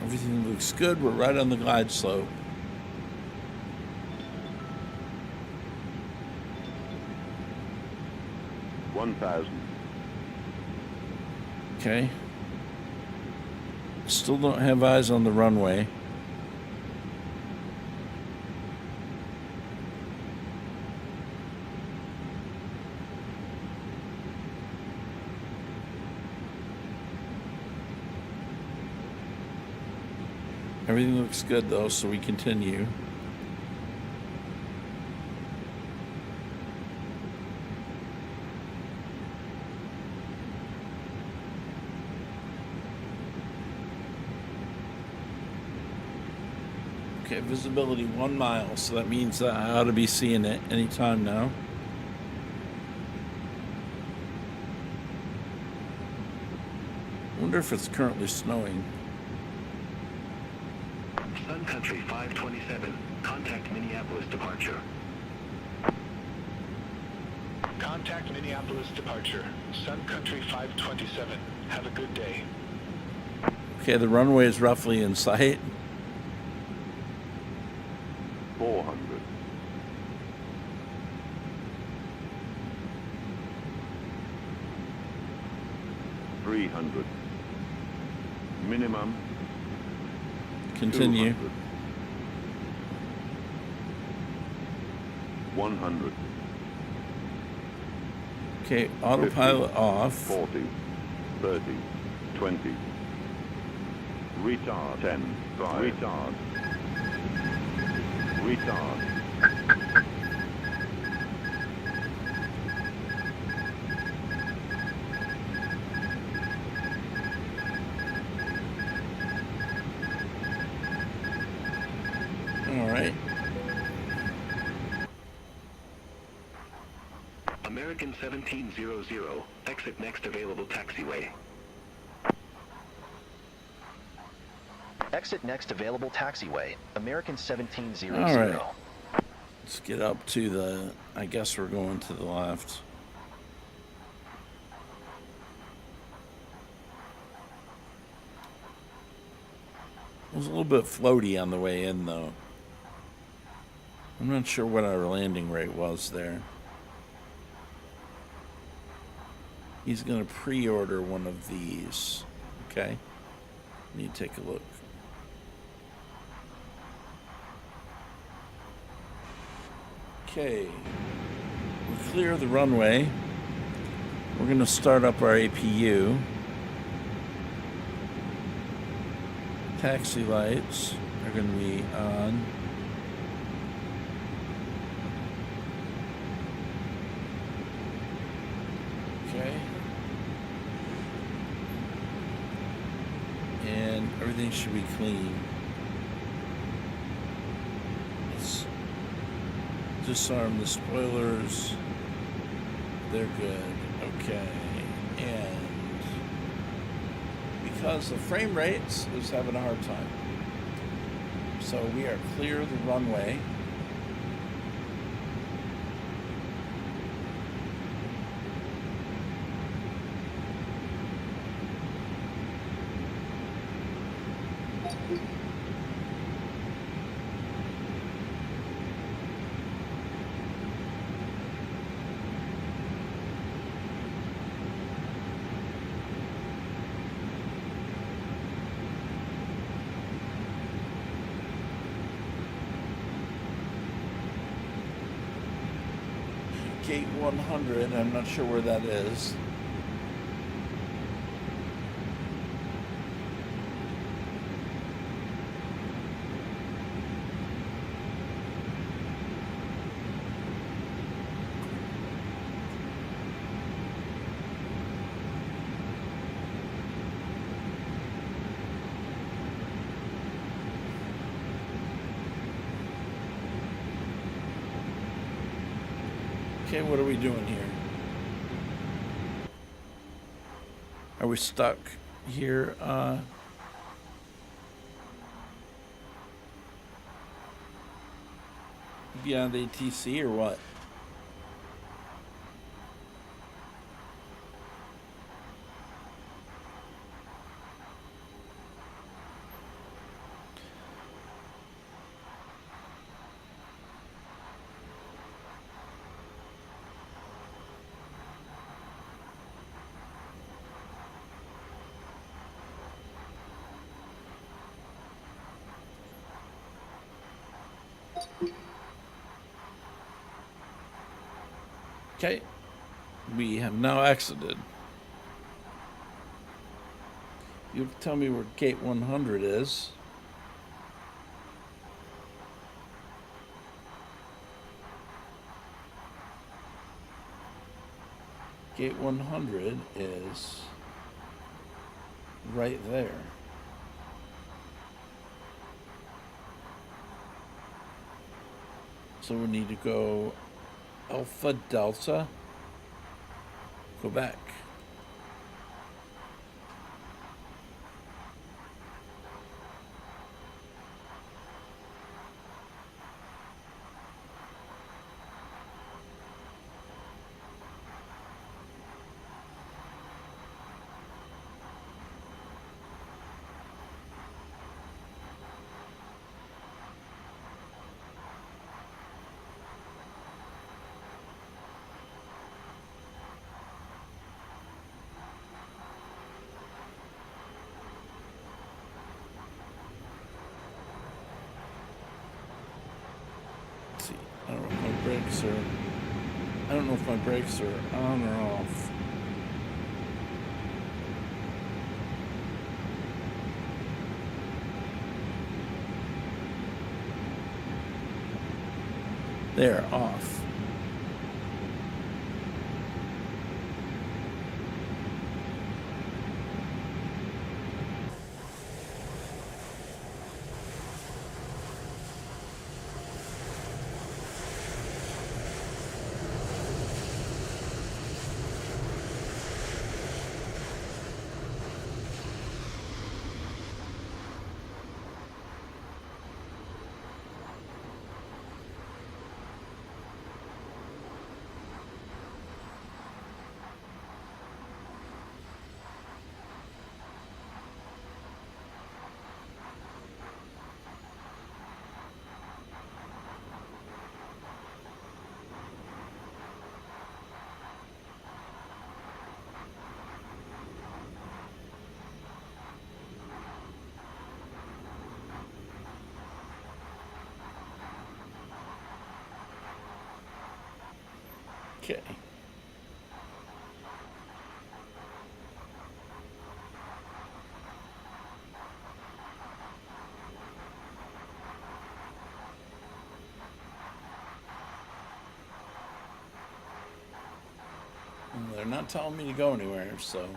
Everything looks good. We're right on the glide slope. Okay. Still don't have eyes on the runway. Everything looks good though, so we continue. Okay, visibility 1 mile, so that means that I ought to be seeing it anytime now. I wonder if it's currently snowing. Sun Country 527, contact Minneapolis departure. Contact Minneapolis departure. Sun Country 527. Have a good day. Okay, the runway is roughly in sight. 400. 300. Minimum. Continue. 200. 100. Okay, autopilot 50, off. 40, 30, 20. Retard 10, 5. Retard. Retard. All right. American 1700, exit next available taxiway. Exit next available taxiway, American 1700. All right. Let's get up to the, I guess we're going to the left. It was a little bit floaty on the way in, though. I'm not sure what our landing rate was there. He's going to pre-order one of these. Okay. Need to take a look. Okay. We clear the runway. We're going to start up our APU. Taxi lights are going to be on. Okay. And everything should be clean. Let's disarm the spoilers. They're good. Okay. And because the frame rates is having a hard time. So we are clear of the runway. Gate 100. I'm not sure where that is. Okay, what are we doing here? Are we stuck here? Beyond ATC or what? Okay, we have now exited. You tell me where gate 100 is. Gate 100 is right there. So we need to go Alpha Delta, Quebec. I don't know if my brakes are on or off. They're off. Okay. They're not telling me to go anywhere, so.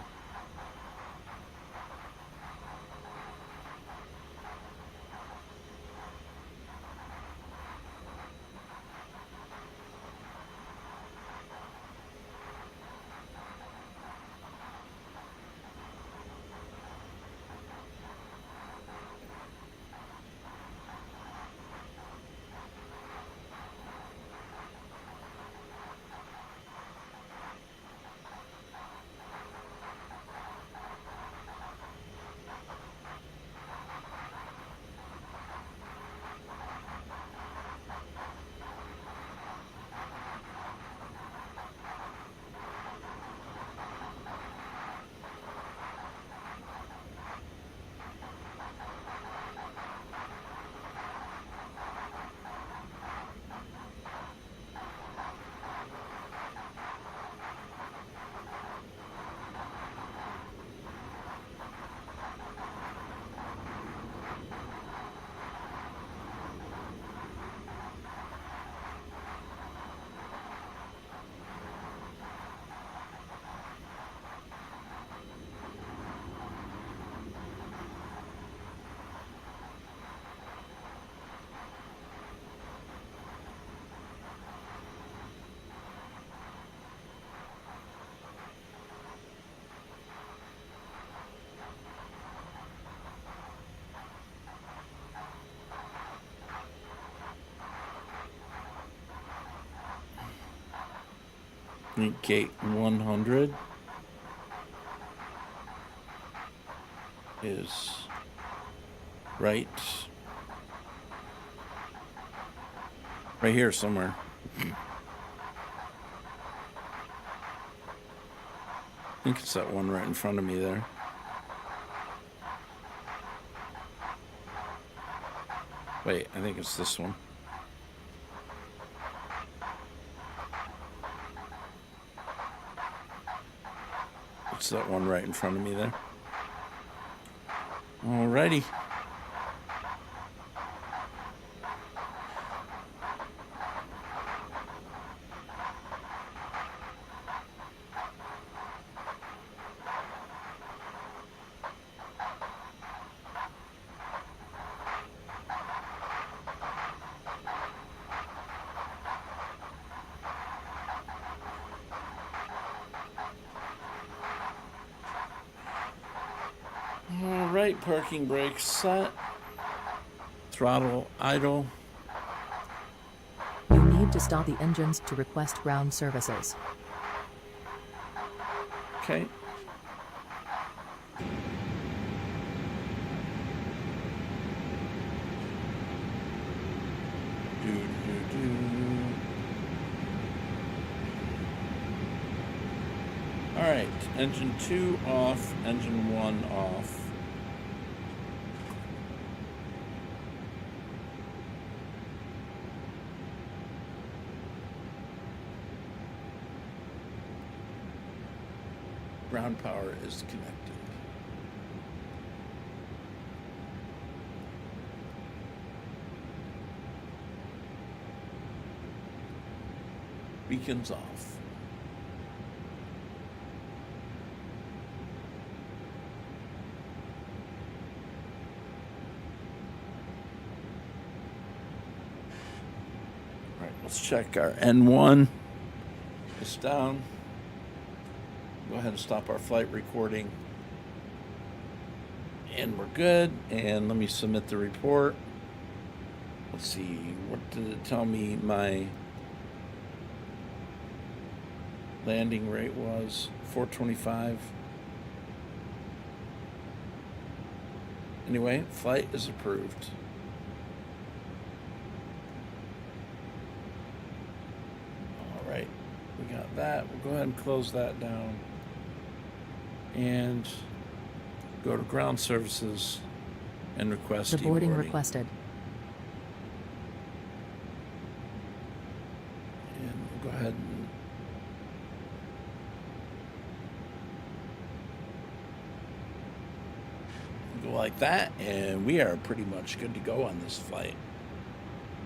Gate 100 is right here somewhere. I think it's that one right in front of me there. Wait, I think it's this one. It's that one right in front of me there. Alrighty. Alright, parking brake set. Throttle idle. You need to stop the engines to request ground services. Okay. Alright, engine 2 off, engine 1 off. Ground power is connected. Beacons off. All right, let's check our N1. It's down. Go ahead and stop our flight recording. And we're good. And let me submit the report. Let's see, what did it tell me my landing rate was? 425. Anyway, flight is approved. All right, we got that. We'll go ahead and close that down. And go to ground services and request Deboarding deboarding. requested. And we'll go ahead and go like that, and we are pretty much good to go on this flight.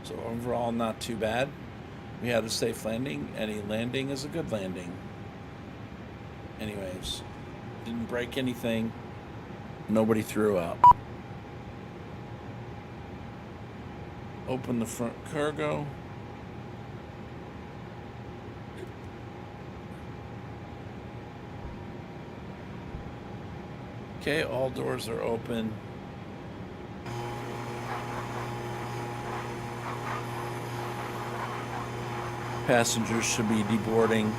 So overall, not too bad. We had a safe landing. Any landing is a good landing. Anyways, didn't break anything. Nobody threw up. Open the front cargo. Okay, all doors are open. Passengers should be deboarding.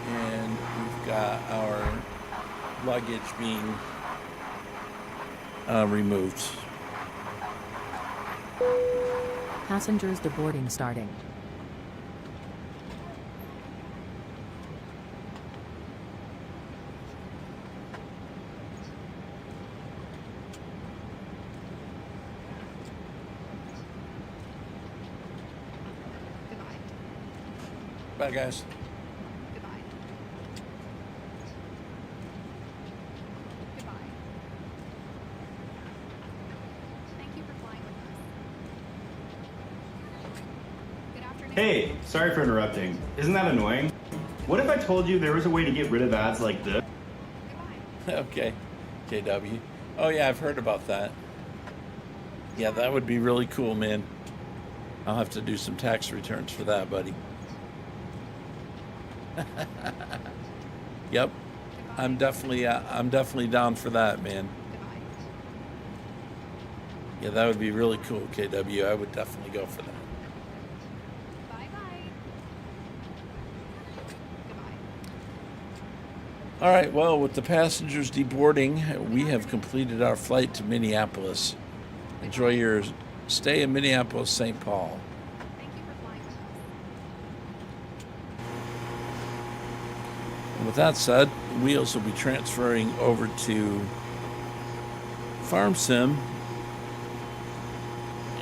And we've got our luggage being removed. Passengers deboarding starting. Bye, guys. Goodbye. Goodbye. Thank you for flying with us. Good afternoon. Hey, sorry for interrupting. Isn't that annoying? What if I told you there was a way to get rid of ads like this? Okay, KW. Oh yeah, I've heard about that. Yeah, that would be really cool, man. I'll have to do some tax returns for that, buddy. Yep, I'm definitely down for that, man. Yeah, that would be really cool, KW. I would definitely go for that. Bye bye. All right, well, with the passengers deboarding, we have completed our flight to Minneapolis. Enjoy your stay in Minneapolis-St. Paul. Thank you for flying with us. And with that said, Wheels will be transferring over to Farm Sim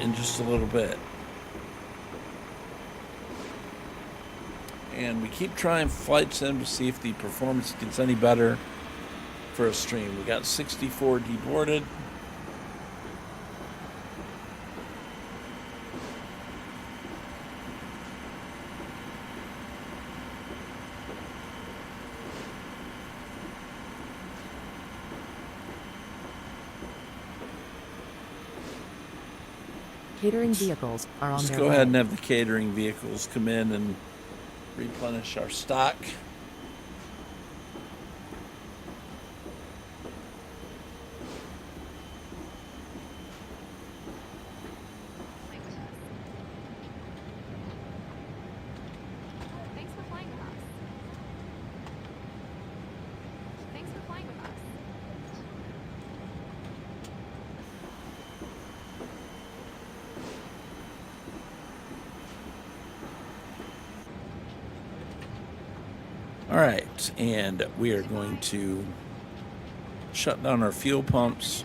in just a little bit. And we keep trying Flight Sim to see if the performance gets any better for a stream. We got 64 deboarded. Catering vehicles are on Let's their go way. ahead and have the catering vehicles come in and replenish our stock. Flying with us. Thanks for flying with us. Thanks for flying with us. All right, and we are going to shut down our fuel pumps.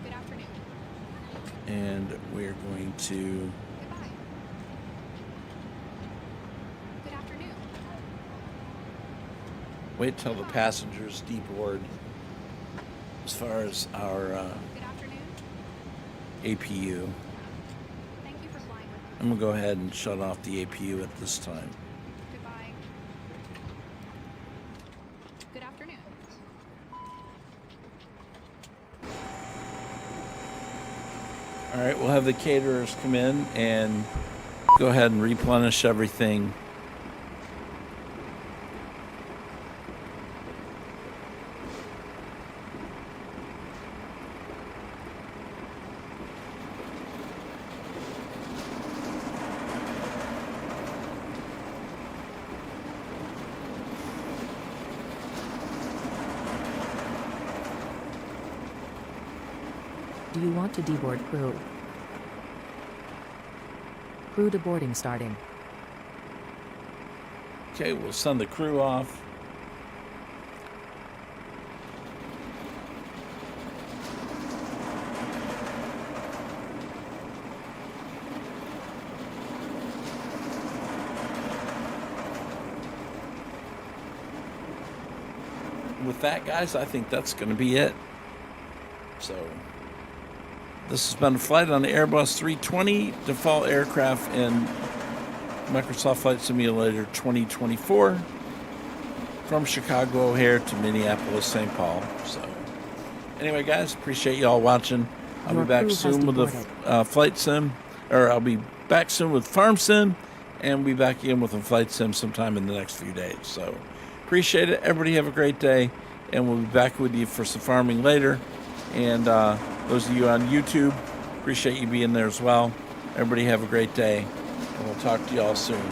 Good afternoon. And we're going to Goodbye. Good afternoon. wait till the passengers deboard as far as our Good afternoon. APU. Thank you for flying with us. I'm going to go ahead and shut off the APU at this time. Goodbye. Good afternoon. All right, we'll have the caterers come in and go ahead and replenish everything. Do you want to deboard crew? Crew deboarding starting. Okay, we'll send the crew off. With that, guys, I think that's going to be it. So, this has been a flight on the Airbus 320 default aircraft in Microsoft Flight Simulator 2024 from Chicago O'Hare to Minneapolis-St. Paul. So, anyway, guys, appreciate y'all watching. I'll Your be back crew has soon with departed. a flight sim, or I'll be back soon with Farm Sim, and we'll be back again with a flight sim sometime in the next few days. So, appreciate it. Everybody have a great day, and we'll be back with you for some farming later. And those of you on YouTube, appreciate you being there as well. Everybody have a great day, and we'll talk to you all soon.